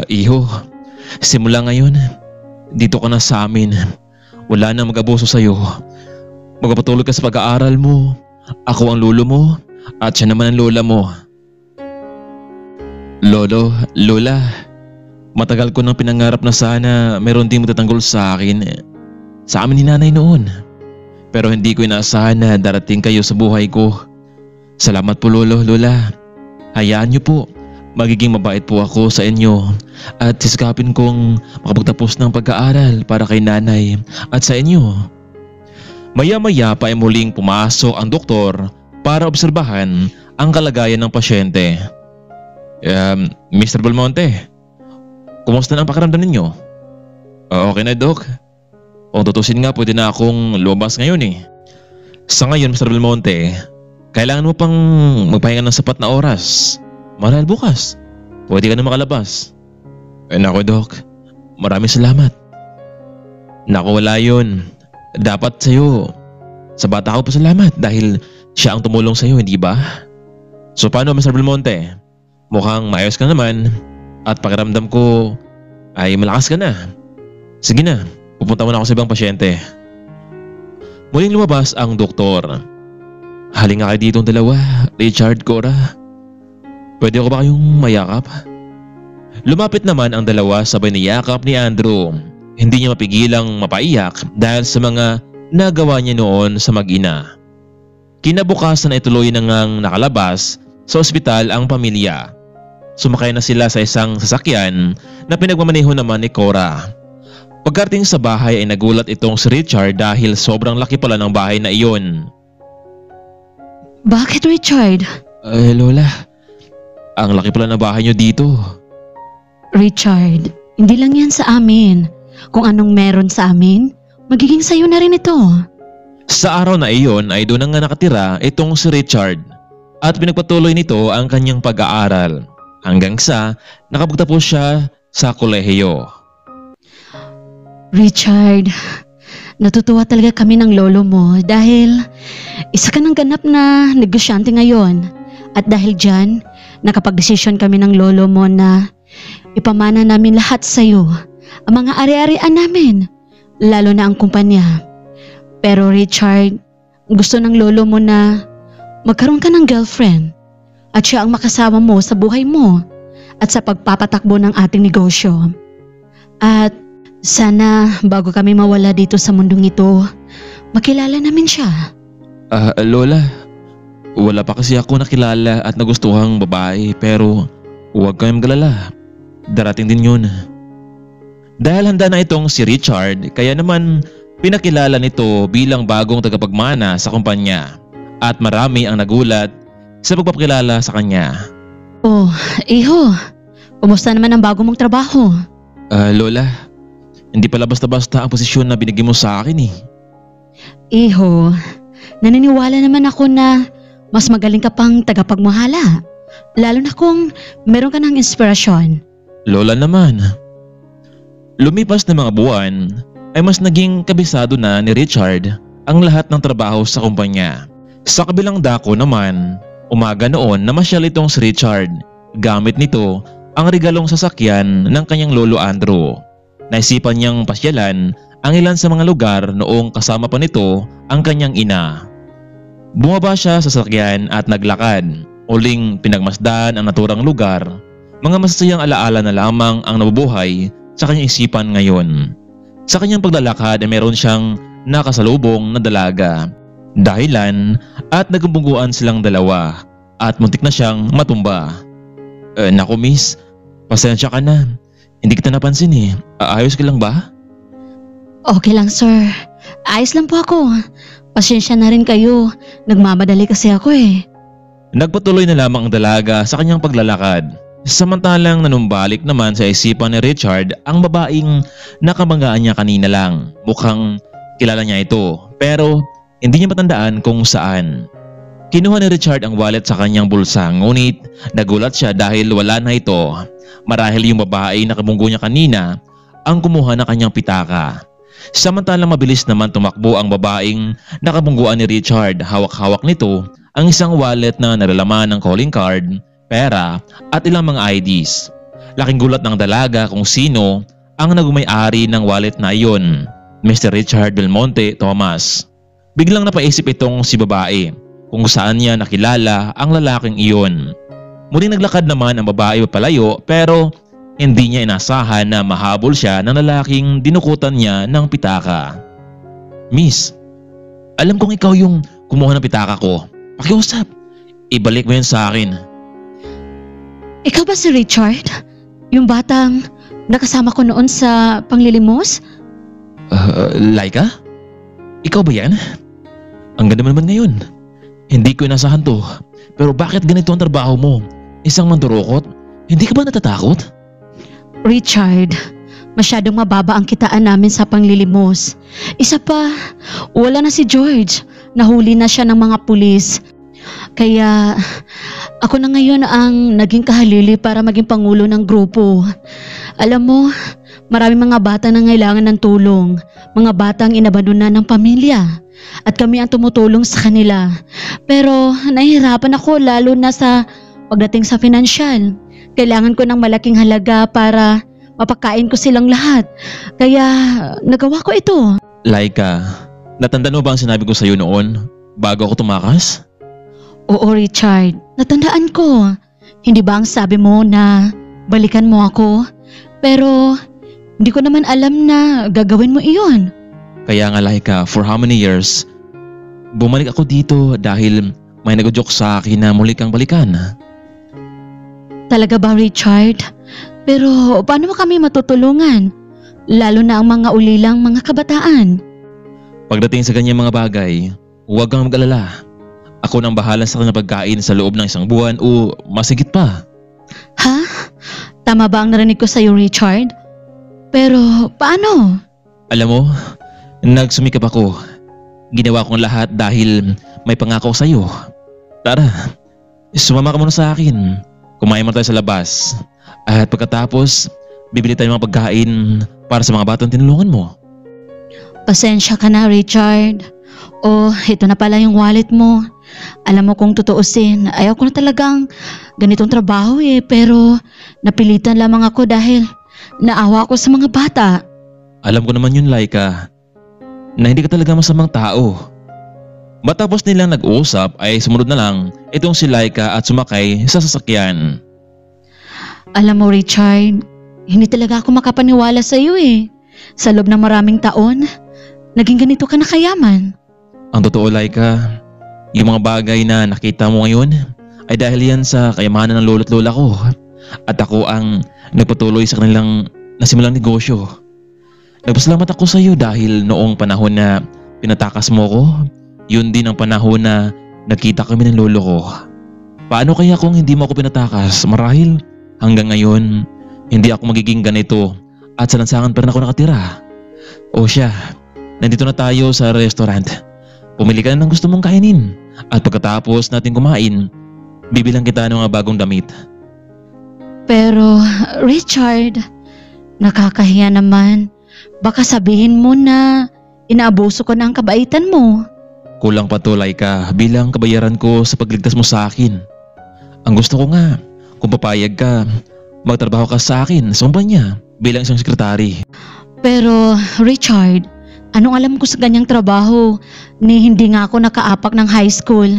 Iho, simula ngayon, dito ka na sa amin. Wala nang mag-abuso sa'yo. Magpapatuloy ka sa pag-aaral mo. Ako ang lolo mo at siya naman ang lola mo. Lolo, lola, matagal ko nang pinangarap na sana meron din magtatanggol sa akin. Sa amin ni nanay noon. Pero hindi ko inaasahan na darating kayo sa buhay ko. Salamat po lolo, lola. Hayaan niyo po, magiging mabait po ako sa inyo at sisikapin kong makapagtapos ng pag-aaral para kay nanay at sa inyo. Maya-maya pa ay muling pumasok ang doktor para obserbahan ang kalagayan ng pasyente. Mr. Belmonte, kumusta na ang pakiramdam ninyo? Okay na, Doc. Kung tutusin nga, pwede na akong lumabas ngayon eh. Sa ngayon, Mr. Belmonte, kailangan mo pang magpahinga ng sapat na oras. Marahil bukas, pwede ka na makalabas. Naku, Doc, maraming salamat. Naku, wala yun. Dapat sa'yo, sa bata ko pasalamat dahil siya ang tumulong sa'yo, hindi ba? So paano, Mr. Belmonte? Mukhang maayos ka naman at pakiramdam ko ay malakas ka na. Sige na, pupunta muna ako sa ibang pasyente. Muling lumabas ang doktor. Halika kayo dito ang dalawa, Richard, Cora. Pwede ko ba kayong mayakap? Lumapit naman ang dalawa sabay niyakap ni Andrew. Hindi niya mapigilang mapaiyak dahil sa mga nagawa niya noon sa mag-ina. Kinabukasan ay tuloy na ngang nakalabas sa ospital ang pamilya. Sumakay na sila sa isang sasakyan na pinagmamaneho naman ni Cora. Pagkarating sa bahay ay nagulat itong si Richard dahil sobrang laki pala ng bahay na iyon. Bakit, Richard? Lola, ang laki pala ng bahay niyo dito. Richard, hindi lang yan sa amin. Kung anong meron sa amin, magiging sayo na rin ito. Sa araw na iyon ay doon na nga nakatira itong si Richard at pinagpatuloy nito ang kanyang pag-aaral hanggang sa nakapagtapos siya sa kolehiyo. Richard, natutuwa talaga kami ng lolo mo dahil isa ka ng ganap na negosyante ngayon at dahil dyan, nakapag-desisyon kami ng lolo mo na ipamana namin lahat sa iyo ang mga ari-arian namin, lalo na ang kumpanya. Pero Richard, gusto ng lolo mo na magkaroon ka ng girlfriend at siya ang makasama mo sa buhay mo at sa pagpapatakbo ng ating negosyo. At sana bago kami mawala dito sa mundong ito, makilala namin siya. Lola, wala pa kasi ako nakilala at nagustuhang babae pero huwag kayong magalala. Darating din yun. Dahil handa na itong si Richard, kaya naman pinakilala nito bilang bagong tagapagmana sa kumpanya at marami ang nagulat sa pagpapakilala sa kanya. Oh, iho, kumusta naman ang bago mong trabaho? Lola, hindi pala basta-basta ang posisyon na binigay mo sa akin eh. Iho, naniniwala naman ako na mas magaling ka pang tagapagmahala, lalo na kung meron ka ng inspirasyon. Lola naman. Lumipas na mga buwan ay mas naging kabisado na ni Richard ang lahat ng trabaho sa kumpanya. Sa kabilang dako naman, umaga noon na masyal itong si Richard. Gamit nito ang regalong sasakyan ng kanyang lolo Andrew. Naisipan niyang pasyalan ang ilan sa mga lugar noong kasama pa nito ang kanyang ina. Bumaba siya sa sasakyan at naglakad. Uling pinagmasdan ang naturang lugar. Mga masasayang alaala na lamang ang nabubuhay sa kanyang isipan ngayon. Sa kanyang paglalakad ay meron siyang nakasalubong na dalaga. Dahilan at nagumbuguan silang dalawa at muntik na siyang matumba. Naku miss, pasensya ka na. Hindi kita napansin eh. Ayos ka lang ba? Okay lang sir, ayos lang po ako. Pasensya na rin kayo, nagmamadali kasi ako eh. Nagpatuloy na lamang ang dalaga sa kanyang paglalakad. Samantalang nanumbalik naman sa isipan ni Richard ang babaeng nakabanggaan niya kanina lang. Mukhang kilala niya ito pero hindi niya matandaan kung saan. Kinuha ni Richard ang wallet sa kanyang bulsa ngunit nagulat siya dahil wala na ito. Marahil yung babae na kabunggo niya kanina ang kumuha ng kanyang pitaka. Samantalang mabilis naman tumakbo ang babaeng nakabungguan ni Richard. Hawak-hawak nito ang isang wallet na nalalaman ng calling card, pera at ilang mga IDs. Laking gulat ng dalaga kung sino ang nagumay-ari ng wallet na iyon, Mr. Richard Belmonte Thomas. Biglang napaisip itong si babae. kung saan niya nakilala ang lalaking iyon. Muling naglakad naman ang babae papalayo pero hindi niya inasahan na mahabol siya ng lalaking dinukutan niya ng pitaka. Miss, alam kong ikaw yung kumuha ng pitaka ko. Pakiusap, ibalik mo yan sa akin. Ikaw ba si Richard? Yung batang nakasama ko noon sa panglilimos? Laika? Ikaw ba yan? Ang ganda mo naman ngayon. Hindi ko inasahan to. Pero bakit ganito ang trabaho mo? Isang mandurukot? Hindi ka ba natatakot? Richard, masyadong mababa ang kitaan namin sa panglilimos. Isa pa, wala na si George. Nahuli na siya ng mga pulis. Kaya ako na ngayon ang naging kahalili para maging pangulo ng grupo. Alam mo, maraming mga bata na ngailangan ng tulong. Mga batang inabandonan ng pamilya. At kami ang tumutulong sa kanila. Pero nahihirapan ako lalo na sa pagdating sa pinansyal. Kailangan ko ng malaking halaga para mapakain ko silang lahat. Kaya nagawa ko ito. Laika, natandaan mo ba ang sinabi ko sa'yo noon bago ako tumakas? Oo, Richard. Natandaan ko. Hindi ba ang sabi mo na balikan mo ako? Pero hindi ko naman alam na gagawin mo iyon. Kaya nga Laika, for how many years, bumalik ako dito dahil may nag-joke sa akin na muli kang balikan. Talaga ba, Richard? Pero paano mo kami matutulungan? Lalo na ang mga ulilang mga kabataan. Pagdating sa ganyang mga bagay, huwag kang mag-alala. Ako nang bahala sa kanyang pagkain sa loob ng isang buwan o masigit pa. Ha? Tama ba ang narinig ko sa iyo, Richard? Pero paano? Alam mo, nagsumikap ako. Ginawa kong lahat dahil may pangako sa iyo. Tara, sumama ka muna sa akin. Kumain muna tayo sa labas. At pagkatapos, bibili tayo ng mga pagkain para sa mga batang tinulungan mo. Pasensya ka na, Richard. Oh, ito na pala yung wallet mo. Alam mo kung tutuusin, ayaw ko na talagang ganitong trabaho pero napilitan lamang ako dahil naawa ako sa mga bata. Alam ko naman yun, Laika, na hindi ka talaga masamang tao. Matapos nilang nag-uusap ay sumunod na lang itong si Laika at sumakay sa sasakyan. Alam mo, Richard, hindi talaga ako makapaniwala sa iyo Sa loob ng maraming taon, naging ganito ka na kayaman. Ang totoo, Laika, yung mga bagay na nakita mo ngayon ay dahil yan sa kayamanan ng lolo't lola ko. At ako ang nagpatuloy sa kanilang nasimulang negosyo. Nagpasalamat ako sa iyo dahil noong panahon na pinatakas mo ko, yun din ang panahon na nakita kami ng lolo ko. Paano kaya kung hindi mo ako pinatakas? Marahil hanggang ngayon, hindi ako magiging ganito at sa lansangan pa rin ako nakatira. O siya, nandito na tayo sa restaurant. Pumili ka na ng gusto mong kainin at pagkatapos natin kumain, bibilang kita ng mga bagong damit. Pero Richard, nakakahiya naman. Baka sabihin mo na inaabuso ko na ang kabaitan mo. Kulang pa to, Laika, bilang kabayaran ko sa pagligtas mo sa akin. Ang gusto ko nga, kung papayag ka, magtrabaho ka sa akin sa kumpanya bilang isang sekretary. Pero Richard, anong alam ko sa ganyang trabaho ni hindi nga ako nakaapak ng high school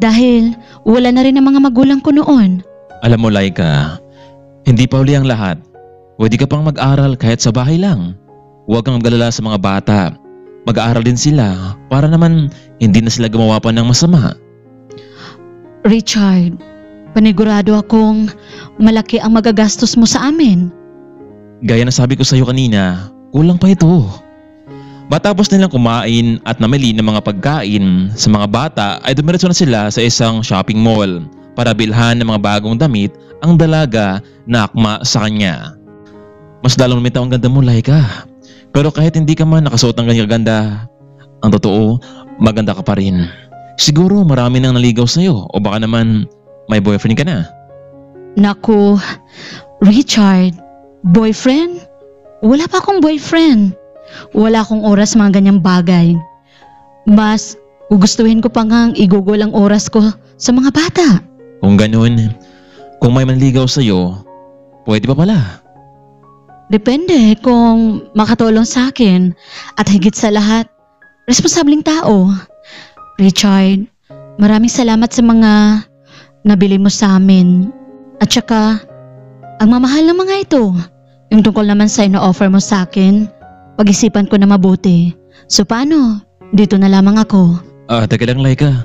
dahil wala na rin ang mga magulang ko noon. Alam mo, Laika, hindi pa uli ang lahat. Pwede ka pang mag-aral kahit sa bahay lang. Huwag kang mag-alala sa mga bata. Mag-aaral din sila para naman hindi na sila gumawa pa ng masama. Richard, panigurado akong malaki ang magagastos mo sa amin. Gaya na sabi ko sa iyo kanina, kulang pa ito. Matapos nilang kumain at namili ng mga pagkain sa mga bata ay dumiretso na sila sa isang shopping mall para bilhan ng mga bagong damit ang dalaga na akma sa kanya. Mas lalong lumitaw ang ganda mo, Laika. Pero kahit hindi ka man nakasuot ng ganyan ganda, ang totoo, maganda ka pa rin. Siguro marami nang naligaw sa'yo o baka naman may boyfriend ka na. Naku, Richard, boyfriend? Wala pa akong boyfriend. Wala akong oras mga ganyang bagay. Mas gugustuhin ko pa ngang igugol ang oras ko sa mga bata. Kung ganun, kung may manligaw sa'yo, pwede pa pala. Depende kung makatulong sa akin at higit sa lahat, responsableng tao. Richard, maraming salamat sa mga nabili mo sa amin. At saka, ang mamahal ng mga ito. Yung tungkol naman sa ino-offer mo sa akin, pag-isipan ko na mabuti. So paano? Dito na lamang ako. Teka lang Laika.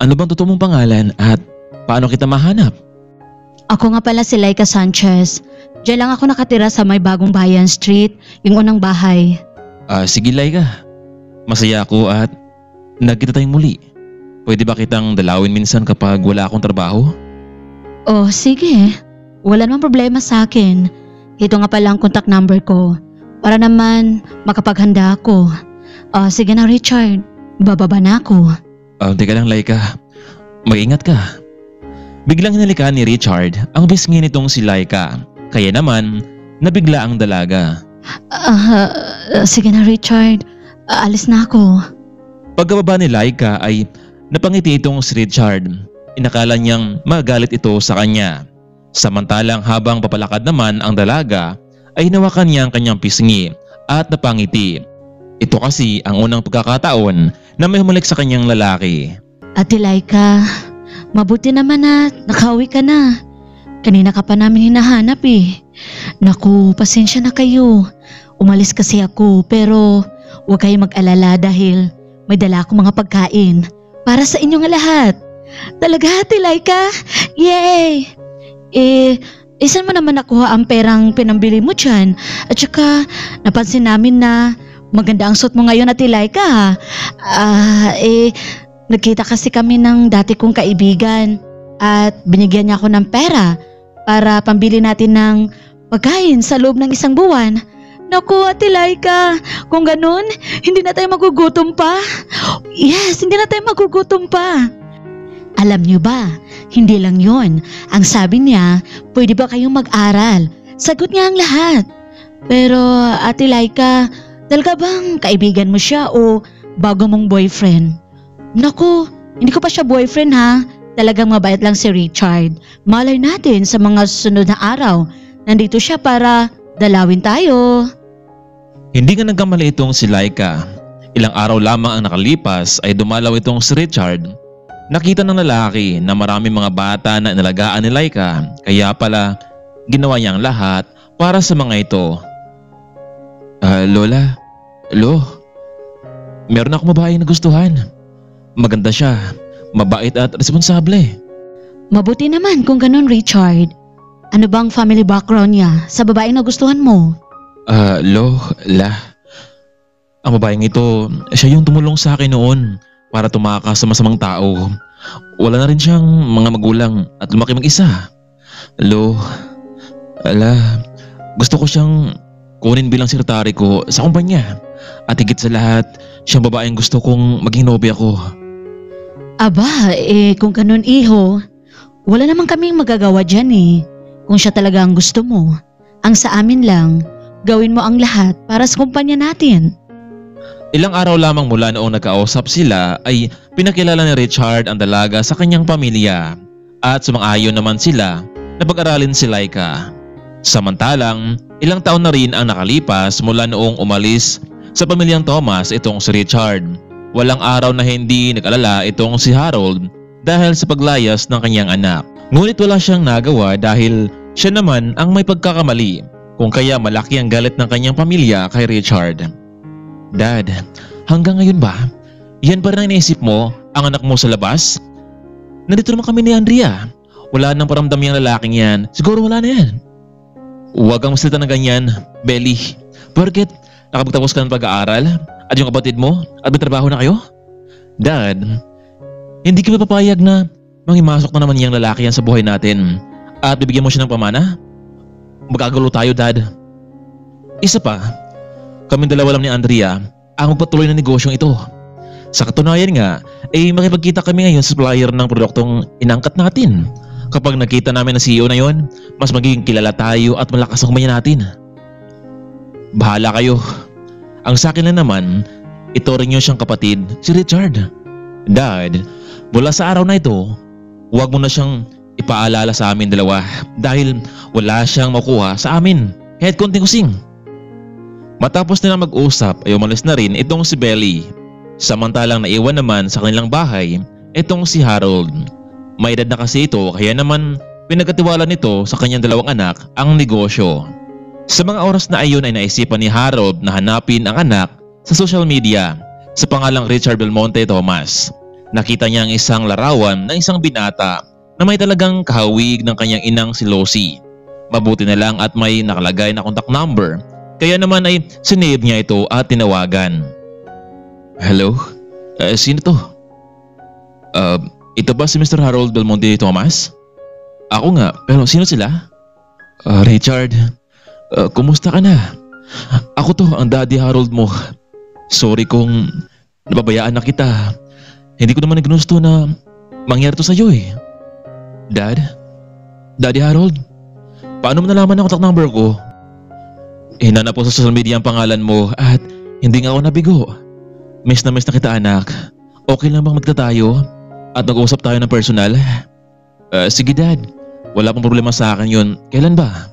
Ano bang totoo mong pangalan at paano kita mahanap? Ako nga pala si Laika Sanchez. Diyan lang ako nakatira sa may Bagong Bayan Street, yung unang bahay. Sige Laika. Masaya ako at nagkita tayong muli. Pwede ba kitang dalawin minsan kapag wala akong trabaho? Oh, sige. Wala namang problema sa akin. Ito nga pala ang contact number ko. Para naman makapaghanda ako. Sige na Richard. Bababa na ako. Teka lang Laika. Mag-ingat ka. Biglang hinalikan ni Richard ang bisngi nitong si Laika. Kaya naman, nabigla ang dalaga. Sige na Richard. Alis na ako. Pagkababa ni Laika ay napangiti itong si Richard. Inakala niyang magalit ito sa kanya. Samantalang habang papalakad naman ang dalaga ay hinawakan niya ang kanyang pisngi at napangiti. Ito kasi ang unang pagkakataon na may humalik sa kanyang lalaki. Ate Laika, mabuti naman na nakauwi ka na. Kanina ka pa namin hinahanap eh. Naku, pasensya na kayo. Umalis kasi ako pero huwag kayong mag-alala dahil may dala akong mga pagkain para sa inyong lahat. Talaga Ate Laika? Yay! Saan mo naman nakuha ang perang pinambili mo dyan? At saka napansin namin na maganda ang suot mo ngayon Ate Laika. Nagkita kasi kami ng dati kong kaibigan at binigyan niya ako ng pera para pambili natin ng pagkain sa loob ng isang buwan. Naku Ate Laika, kung ganun, hindi na tayo magugutom pa. Yes, hindi na tayo magugutom pa. Alam niyo ba, hindi lang yon. Ang sabi niya, pwede ba kayong mag-aral? Sagot niya ang lahat. Pero Ate Laika, talaga bang kaibigan mo siya o bago mong boyfriend? Naku, hindi ko pa siya boyfriend ha. Talagang mabait lang si Richard. Malay natin sa mga susunod na araw. Nandito siya para dalawin tayo. Hindi nga nagkamali itong si Laika. Ilang araw lamang ang nakalipas ay dumalaw itong si Richard. Nakita ng lalaki na marami mga bata na inalagaan ni Laika, kaya pala ginawa niya ang lahat para sa mga ito. Lola, meron akong babae na gustuhan. Maganda siya, mabait at responsable. Mabuti naman kung ganun Richard. Ano bang family background niya sa babae na gustuhan mo? Lola, ang babaeng ito, siya yung tumulong sa akin noon para tumakas sa masamang tao. Wala na rin siyang mga magulang at lumaki mag-isa. Gusto ko siyang kunin bilang sekretary ko sa kumpanya. At higit sa lahat, siyang babaeng gusto kong maging nobya ko. Aba, kung ganun iho, wala naman kaming magagawa dyan eh. Kung siya talaga ang gusto mo, ang sa amin lang, gawin mo ang lahat para sa kumpanya natin. Ilang araw lamang mula noong nagkausap sila ay pinakilala ni Richard ang dalaga sa kanyang pamilya at sumang-ayon naman sila na pag-aralin si Laika. Samantalang ilang taon na rin ang nakalipas mula noong umalis sa pamilyang Thomas itong si Richard. Walang araw na hindi nag-alala itong si Harold dahil sa paglayas ng kanyang anak. Ngunit wala siyang nagawa dahil siya naman ang may pagkakamali kung kaya malaki ang galit ng kanyang pamilya kay Richard. Dad, hanggang ngayon ba? Yan pa rin ang iniisip mo, ang anak mo sa labas? Nandito naman kami ni Andrea. Wala nang paramdam yung lalaking yan. Siguro wala na yan. Huwag kang masalita ng ganyan, Belly. Porket nakapagtapos ka ng pag-aaral at yung kapatid mo at may trabaho na kayo? Dad, hindi kami papayag na mangimasok na naman yung lalaki yan sa buhay natin at bibigyan mo siya ng pamana? Magkagulo tayo, Dad. Isa pa, kaming dalawa lang ni Andrea ang magpatuloy ng negosyong ito. Sa katunayan nga, makipagkita kami ngayon sa supplier ng produktong inangkat natin. Kapag nakita namin ang CEO na yon, mas magiging kilala tayo at malakas ang kumpanya natin. Bahala kayo. Ang sa akin lang naman, ito rin yung siyang kapatid, si Richard. Dad, mula sa araw na ito, huwag mo na siyang ipaalala sa amin dalawa dahil wala siyang makuha sa amin kahit konting kusing. Matapos nila mag-usap ay umalis na rin itong si Belly. Samantalang naiwan naman sa kanilang bahay itong si Harold. May edad na kasi ito kaya naman pinagkatiwala nito sa kanyang dalawang anak ang negosyo. Sa mga oras na ayon ay naisipan ni Harold na hanapin ang anak sa social media sa pangalang Richard Belmonte Thomas. Nakita niya ang isang larawan ng isang binata na may talagang kahawig ng kanyang inang si Losie. Mabuti na lang at may nakalagay na contact number, kaya naman ay sinave niya ito at tinawagan. Hello? Sino to? Ito ba si Mr. Harold Belmonte Thomas? Ako nga, pero sino sila? Richard, kumusta ka na? Ako to, ang Daddy Harold mo. Sorry kung napabayaan na kita. Hindi ko naman ginusto na mangyari to sa'yo eh. Daddy Harold, paano mo nalaman ang contact number ko? Hinanap ko sa social media ang pangalan mo at hindi nga ako nabigo. Miss na kita anak. Okay lang bang magta tayo at mag-uusap tayo ng personal? Sige Dad, wala pong problema sa akin yun. Kailan ba?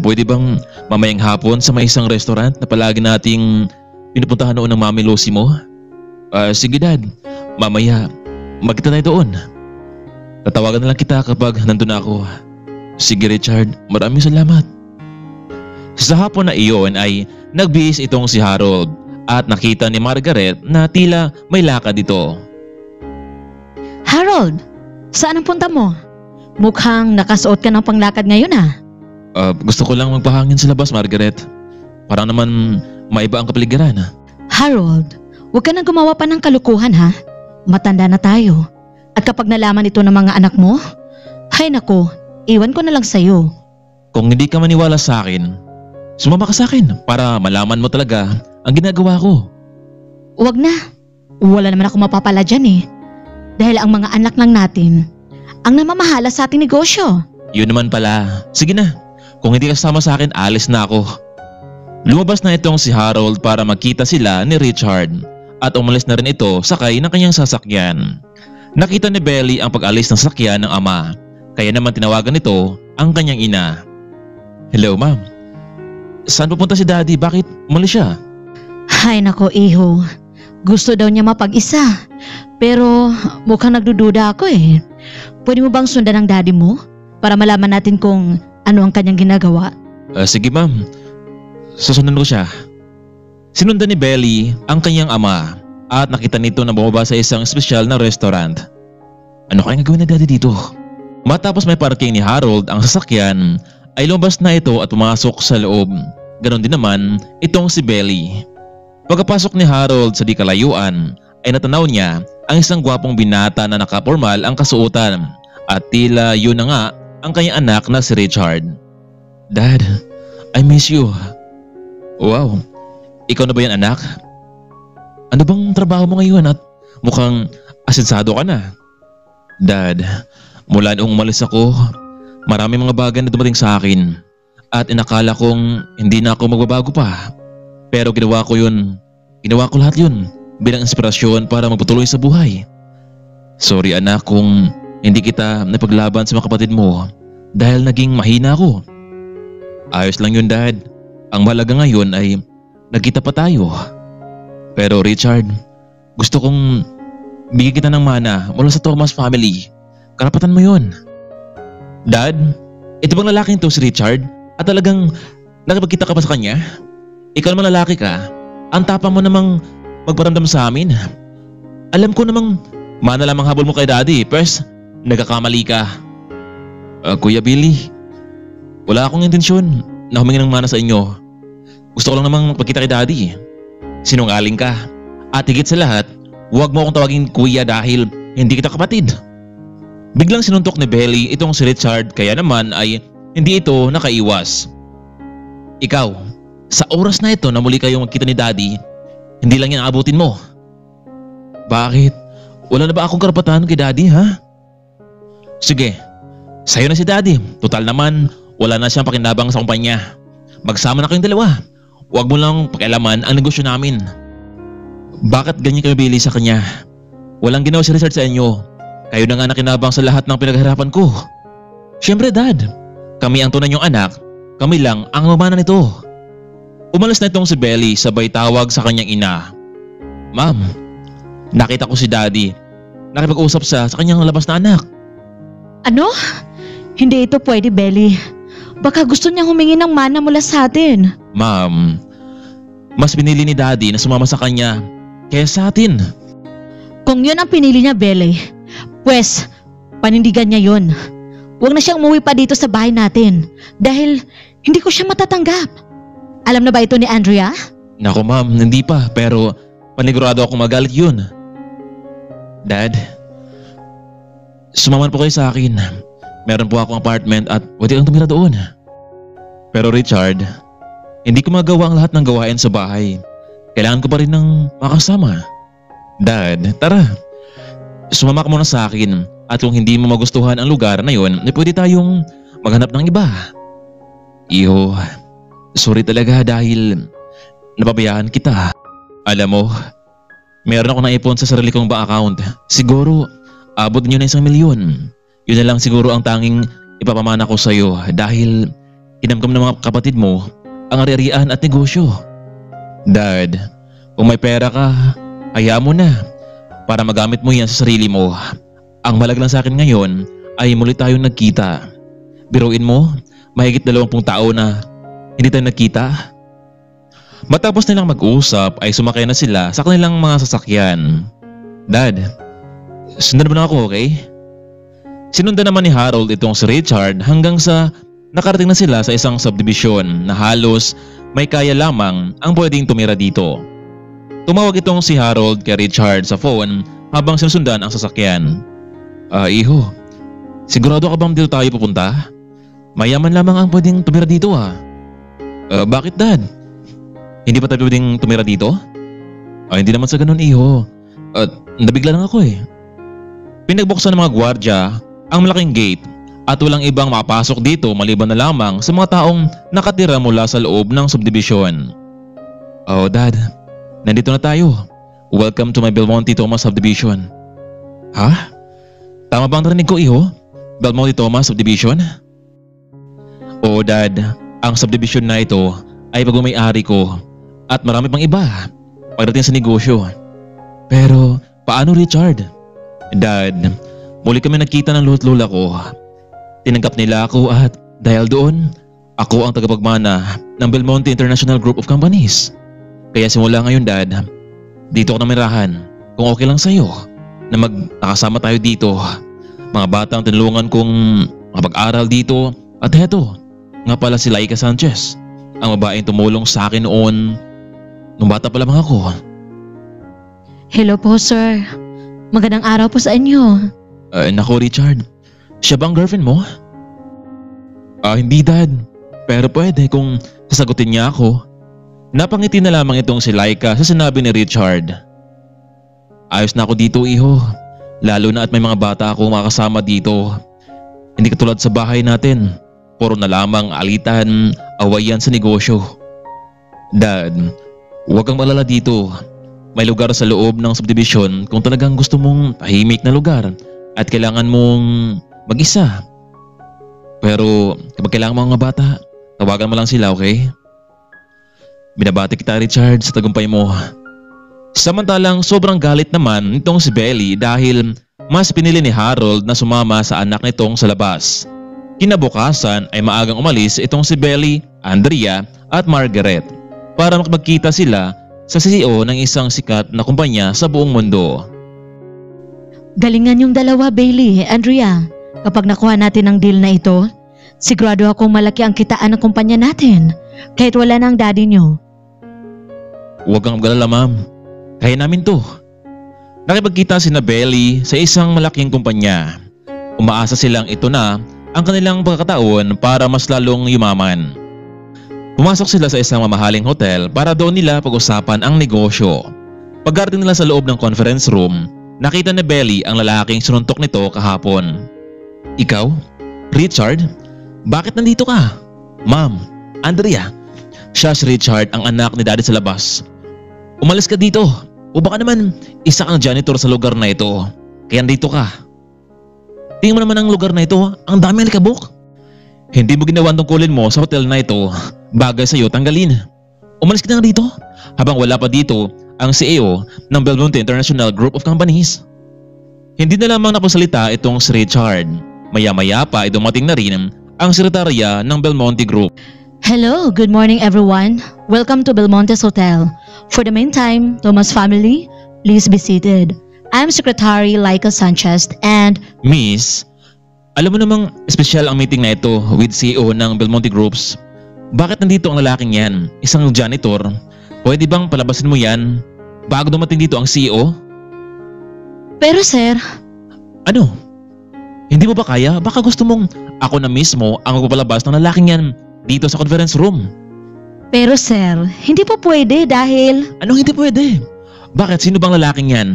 Pwede bang mamayang hapon sa may isang restaurant na palagi nating pinupuntahan noon ng Mami Losie mo? Sige Dad, mamaya magkita tayo doon. Tatawagan na lang kita kapag nandun ako. Sige Richard, maraming salamat. Sa hapon na iyon ay nagbihis itong si Harold at nakita ni Margaret na tila may lakad dito. Harold, saan ang punta mo? Mukhang nakasuot ka ng panglakad ngayon Gusto ko lang magpahangin sa labas, Margaret. Parang naman maiba ang kapaligiran. Harold, huwag ka nang gumawa pa ng kalukuhan ha. Matanda na tayo. At kapag nalaman ito ng mga anak mo, hay nako, iwan ko na lang sa'yo. Kung hindi ka maniwala sa akin, sumama ka sa akin para malaman mo talaga ang ginagawa ko. Huwag na. Wala naman ako mapapala dyan eh. Dahil ang mga anak lang natin ang namamahala sa ating negosyo. Yun naman pala. Sige na. Kung hindi ka sama sa akin, alis na ako. Lumabas na itong si Harold para magkita sila ni Richard at umalis na rin ito sakay ng kanyang sasakyan. Nakita ni Belly ang pag-alis ng sasakyan ng ama, kaya naman tinawagan nito ang kanyang ina. Hello ma'am. Saan pupunta si Daddy? Bakit umalis siya? Hay nako iho. Gusto daw niya mapag-isa. Pero mukhang nagdududa ako eh. Pwede mo bang sundan ang daddy mo? Para malaman natin kung ano ang kanyang ginagawa. Sige ma'am. Susundan ko siya. Sinundan ni Belly ang kanyang ama at nakita nito na bumaba sa isang espesyal na restaurant. Ano kaya gagawin ni Daddy dito? Matapos may parking ni Harold ang sasakyan, ay lumabas na ito at pumasok sa loob. Ganon din naman itong si Belly. Pagkapasok ni Harold sa di kalayuan, ay natanaw niya ang isang gwapong binata na nakapormal ang kasuotan at tila yun na nga ang kanyang anak na si Richard. Dad, I miss you. Wow, ikaw na ba yan anak? Ano bang trabaho mo ngayon at mukhang asensado ka na? Dad, mula noong umalis ako, marami mga bagay na dumating sa akin at inakala kong hindi na ako magbabago pa. Pero ginawa ko lahat yun bilang inspirasyon para magpatuloy sa buhay. Sorry anak kung hindi kita napaglaban sa mga kapatid mo dahil naging mahina ako. Ayos lang yun Dad, ang mahalaga ngayon ay nagkita pa tayo. Pero Richard, gusto kong bigyan kita ng mana mula sa Thomas family. Karapatan mo yun. Dad, ito bang lalaking to si Richard at talagang nakipagkita ka pa sa kanya? Ikaw naman lalaki ka, ang tapang mo namang magparamdam sa amin. Alam ko namang mana lamang habol mo kay Daddy, pers nagkakamali ka. Kuya Billy, wala akong intensyon na humingi ng mana sa inyo. Gusto ko lang namang magpagkita kay Daddy. Sinungaling ka. At higit sa lahat, huwag mo akong tawagin kuya dahil hindi kita kapatid. Biglang sinuntok ni Belly itong si Richard kaya naman ay hindi ito nakaiwas. Ikaw, sa oras na ito na muli kayong magkita ni Daddy, hindi lang yan aabutin mo. Bakit? Wala na ba akong karapatan kay Daddy ha? Sige, sayo na si Daddy. Total naman, wala na siyang pakinabang sa kumpanya. Magsama na kayong dalawa. Huwag mo lang pakialaman ang negosyo namin. Bakit ganyan kayo Billy sa kanya? Walang ginawa si Richard sa inyo. Kayo na nga nakinabang sa lahat ng pinaghirapan ko. Siyempre Dad, kami ang tunay niyong anak. Kami lang ang mamana nito. Umalis na itong si Belly sabay tawag sa kanyang ina. Ma'am, nakita ko si Daddy. nakipag-usap siya sa kanyang labas na anak. Ano? Hindi ito pwede, Belly. Baka gusto niyang humingi ng mana mula sa atin. Ma'am, mas pinili ni Daddy na sumama sa kanya kaysa sa atin. Kung yun ang pinili niya, Belly, pues panindigan niya yun. Huwag na siyang umuwi pa dito sa bahay natin dahil hindi ko siya matatanggap. Alam na ba ito ni Andrea? Naku ma'am, hindi pa, pero panigurado ako magalit yun. Dad, sumaman po kayo sa akin. Meron po akong apartment at pwede kang tumira doon. Pero Richard, hindi ko magawa ang lahat ng gawain sa bahay. Kailangan ko pa rin ng makasama. Dad, tara. Sumama ka muna sa akin at kung hindi mo magustuhan ang lugar na yun, pwede tayong maghanap ng iba. Iho, sorry talaga dahil napabayaan kita. Alam mo, meron ako naipon sa sarili kong bank account. Siguro, abot nyo na 1 milyon. Yun na lang siguro ang tanging ipapamana ko sa'yo dahil kinamkam ng mga kapatid mo ang ari-arian at negosyo. Dad, kung may pera ka, hayaan mo na para magamit mo yan sa sarili mo. Ang mahalaga lang sa akin ngayon ay muli tayong nagkita. Biruin mo, mahigit 20 taon na hindi tayo nagkita. Matapos nilang mag-usap ay sumakay na sila sa kanilang mga sasakyan. Dad, sundan mo na ako, okay? Sinundan naman ni Harold itong si Richard hanggang sa nakarating na sila sa isang subdivision na halos may kaya lamang ang pwedeng tumira dito. Tumawag itong si Harold kay Richard sa phone habang sinusundan ang sasakyan. Iho, sigurado ka bang dito tayo pupunta? Mayaman lamang ang pwedeng tumira dito Bakit dad? Hindi pa tayo pwedeng tumira dito? Hindi naman sa ganun iho. Nabigla lang ako Pinagbuksan ng mga gwardya ang malaking gate at walang ibang makapasok dito maliban na lamang sa mga taong nakatira mula sa loob ng subdivision. Dad, nandito na tayo. Welcome to my Belmonte Thomas subdivision. Ha? Tama ba ang narinig ko iho? Belmonte Thomas subdivision? Oo dad, ang subdivision na ito ay pagmamay-ari ko at marami pang iba pagdating sa negosyo. Pero paano Richard? Dad, muli kami nagkita ng lolo't lola ko. Tinanggap nila ako at dahil doon, ako ang tagapagmana ng Belmonte International Group of Companies. Kaya simula ngayon dad, dito ako namirahan kung okay lang sa'yo na nakasama tayo dito. Mga batang tinulungan kong makapag-aral dito at heto, nga pala si Laika Sanchez, ang babaeng tumulong sa akin noon nung bata pa lamang ako. Hello po sir. Magandang araw po sa inyo. Nako Richard, siya bang girlfriend mo? Hindi dad, pero pwede kung sasagutin niya ako. Napangiti na lamang itong si Laika sa sinabi ni Richard. Ayos na ako dito iho, lalo na at may mga bata akong makasama dito. Hindi katulad sa bahay natin, puro na lamang alitan, awayan sa negosyo. Dad, huwag kang malala dito. May lugar sa loob ng subdivision kung talagang gusto mong tahimik na lugar at kailangan mong mag-isa. Pero kapag kailangan mo mga bata, tawagan mo lang sila, okay? Binabati kita Richard sa tagumpay mo. Samantalang sobrang galit naman nitong si Belly dahil mas pinili ni Harold na sumama sa anak nitong sa labas. Kinabukasan ay maagang umalis itong si Belly, Andrea at Margaret para makapagkita sila sa CEO ng isang sikat na kumpanya sa buong mundo. Galingan yung dalawa, Bailey, Andrea. Kapag nakuha natin ang deal na ito, sigurado akong malaki ang kitaan ng kumpanya natin kahit wala na ang daddy nyo. Huwag kang mag-alala ma'am, kaya namin to. Nakipagkita si Belly sa isang malaking kumpanya. Umaasa silang ito na ang kanilang pagkakataon para mas lalong yumaman. Pumasok sila sa isang mamahaling hotel para doon nila pag-usapan ang negosyo. Pagkarating nila sa loob ng conference room, nakita ni Belly ang lalaking sinuntok nito kahapon. Ikaw? Richard? Bakit nandito ka? Ma'am, Andrea. Siya si Richard, ang anak ni daddy sa labas. Umalis ka dito o baka naman isa kang janitor sa lugar na ito. Kaya nandito ka. Tingnan mo naman ang lugar na ito, ang dami alikabok. Hindi mo ginawa ang tungkulin mo sa hotel na ito. Bagay sa'yo tanggalin. Umalis ka na dito habang wala pa dito ang CEO ng Belmonte International Group of Companies. Hindi na lamang napasalita itong si Richard. Maya-maya pa ay dumating na rin ang sekretarya ng Belmonte Group. Hello, good morning everyone. Welcome to Belmonte's Hotel. For the meantime, Thomas family, please be seated. I'm Secretary Laika Sanchez and Miss, alam mo namang espesyal ang meeting na ito with CEO ng Belmonte Groups. Bakit nandito ang lalaking yan? Isang janitor? Pwede bang palabasin mo yan bago dumating dito ang CEO? Pero sir, Ano? Hindi mo ba kaya? Baka gusto mong ako na mismo ang magpapalabas ng lalaking yan dito sa conference room. pero sir, hindi po pwede dahil Anong hindi pwede? Bakit? Sino bang lalaking yan?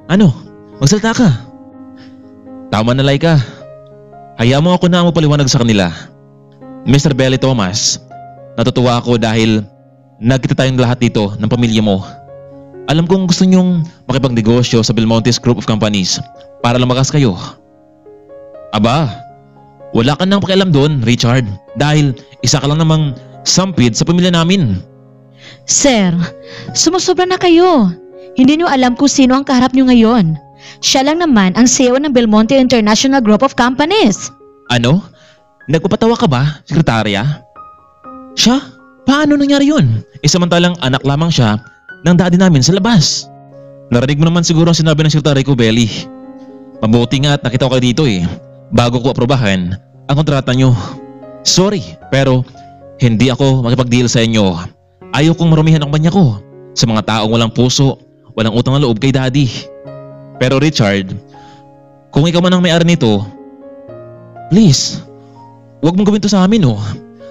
Ano? Magsalita ka. Tama na, Laika. Hayaan mo ako na magpaliwanag sa kanila. Mr. Belly Thomas, natutuwa ako dahil nagkita tayong lahat dito ng pamilya mo. Alam kong gusto nyong makipagnegosyo sa Belmonte's Group of Companies para lumakas kayo. Aba, wala ka nang pakialam doon, Richard, dahil isa ka lang namang sampid sa pamilya namin. sir, sumusobra na kayo. Hindi niyo alam kung sino ang kaharap niyo ngayon. Siya lang naman ang CEO ng Belmonte International Group of Companies. Ano? Nagpapatawa ka ba, sekretarya? Siya? Paano nangyari yun? Samantalang anak lamang siya ng daddy namin sa labas. Narinig mo naman siguro ang sinabi ng sekretary ko, Belly. Mabuti nga at nakita ko kayo dito bago ko aprobahan ang kontrata nyo. Sorry, pero hindi ako makipag-deal sa inyo. Ayaw kong marumihan ang kumpanya ko sa mga taong walang puso, walang utang na loob kay daddy. Pero Richard, kung ikaw man ang may-ari nito, please, huwag mong gawin to sa amin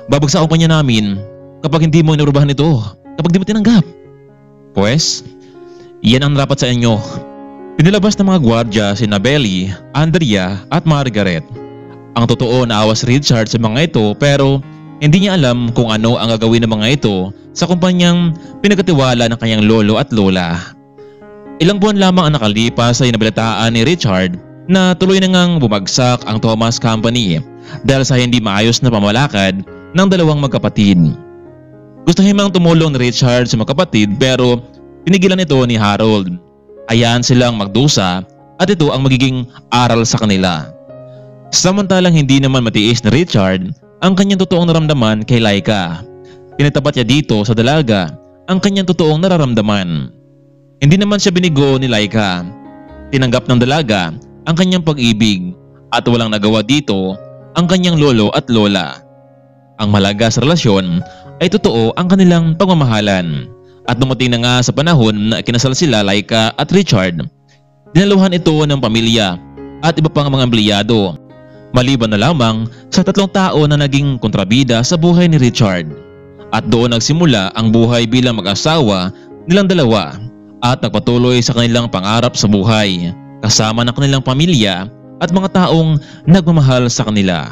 Babagsak ang kumpanya namin kapag hindi mo inarubahan ito, kapag di mo tinanggap. Pwes, yan ang dapat sa inyo. Pinilabas ng mga gwardya sina Belly, Andrea at Margaret. Ang totoo na awas Richard sa mga ito pero hindi niya alam kung ano ang gagawin ng mga ito sa kumpanyang pinagkatiwala ng kanyang lolo at lola. Ilang buwan lamang ang nakalipas ay nabalitaan ni Richard na tuloy na ngang bumagsak ang Thomas Company dahil sa hindi maayos na pamalakad ng dalawang magkapatid. Gusto himang tumulong ni Richard sa magkapatid pero pinigilan ito ni Harold. Hayaan silang magdusa at ito ang magiging aral sa kanila. Samantalang hindi naman matiis ni Richard ang kanyang totoong naramdaman kay Laika. Pinatapat niya dito sa dalaga ang kanyang totoong nararamdaman. Hindi naman siya binigo ni Laika. Tinanggap ng dalaga ang kanyang pag-ibig at walang nagawa dito ang kanyang lolo at lola. Ang mahalaga sa relasyon ay totoo ang kanilang pagmamahalan. At dumating na nga sa panahon na kinasal sila Laika at Richard. Dinaluhan ito ng pamilya at iba pang mga empleyado. Maliban na lamang sa 3 tao na naging kontrabida sa buhay ni Richard. At doon nagsimula ang buhay bilang mag-asawa nilang dalawa at nagpatuloy sa kanilang pangarap sa buhay kasama ng kanilang pamilya at mga taong nagmamahal sa kanila.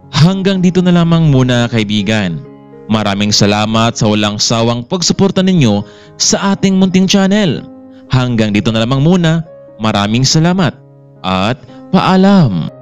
Hanggang dito na lamang muna, kaibigan. Maraming salamat sa walang sawang pagsuporta ninyo sa ating munting channel. Hanggang dito na lamang muna. Maraming salamat at paalam.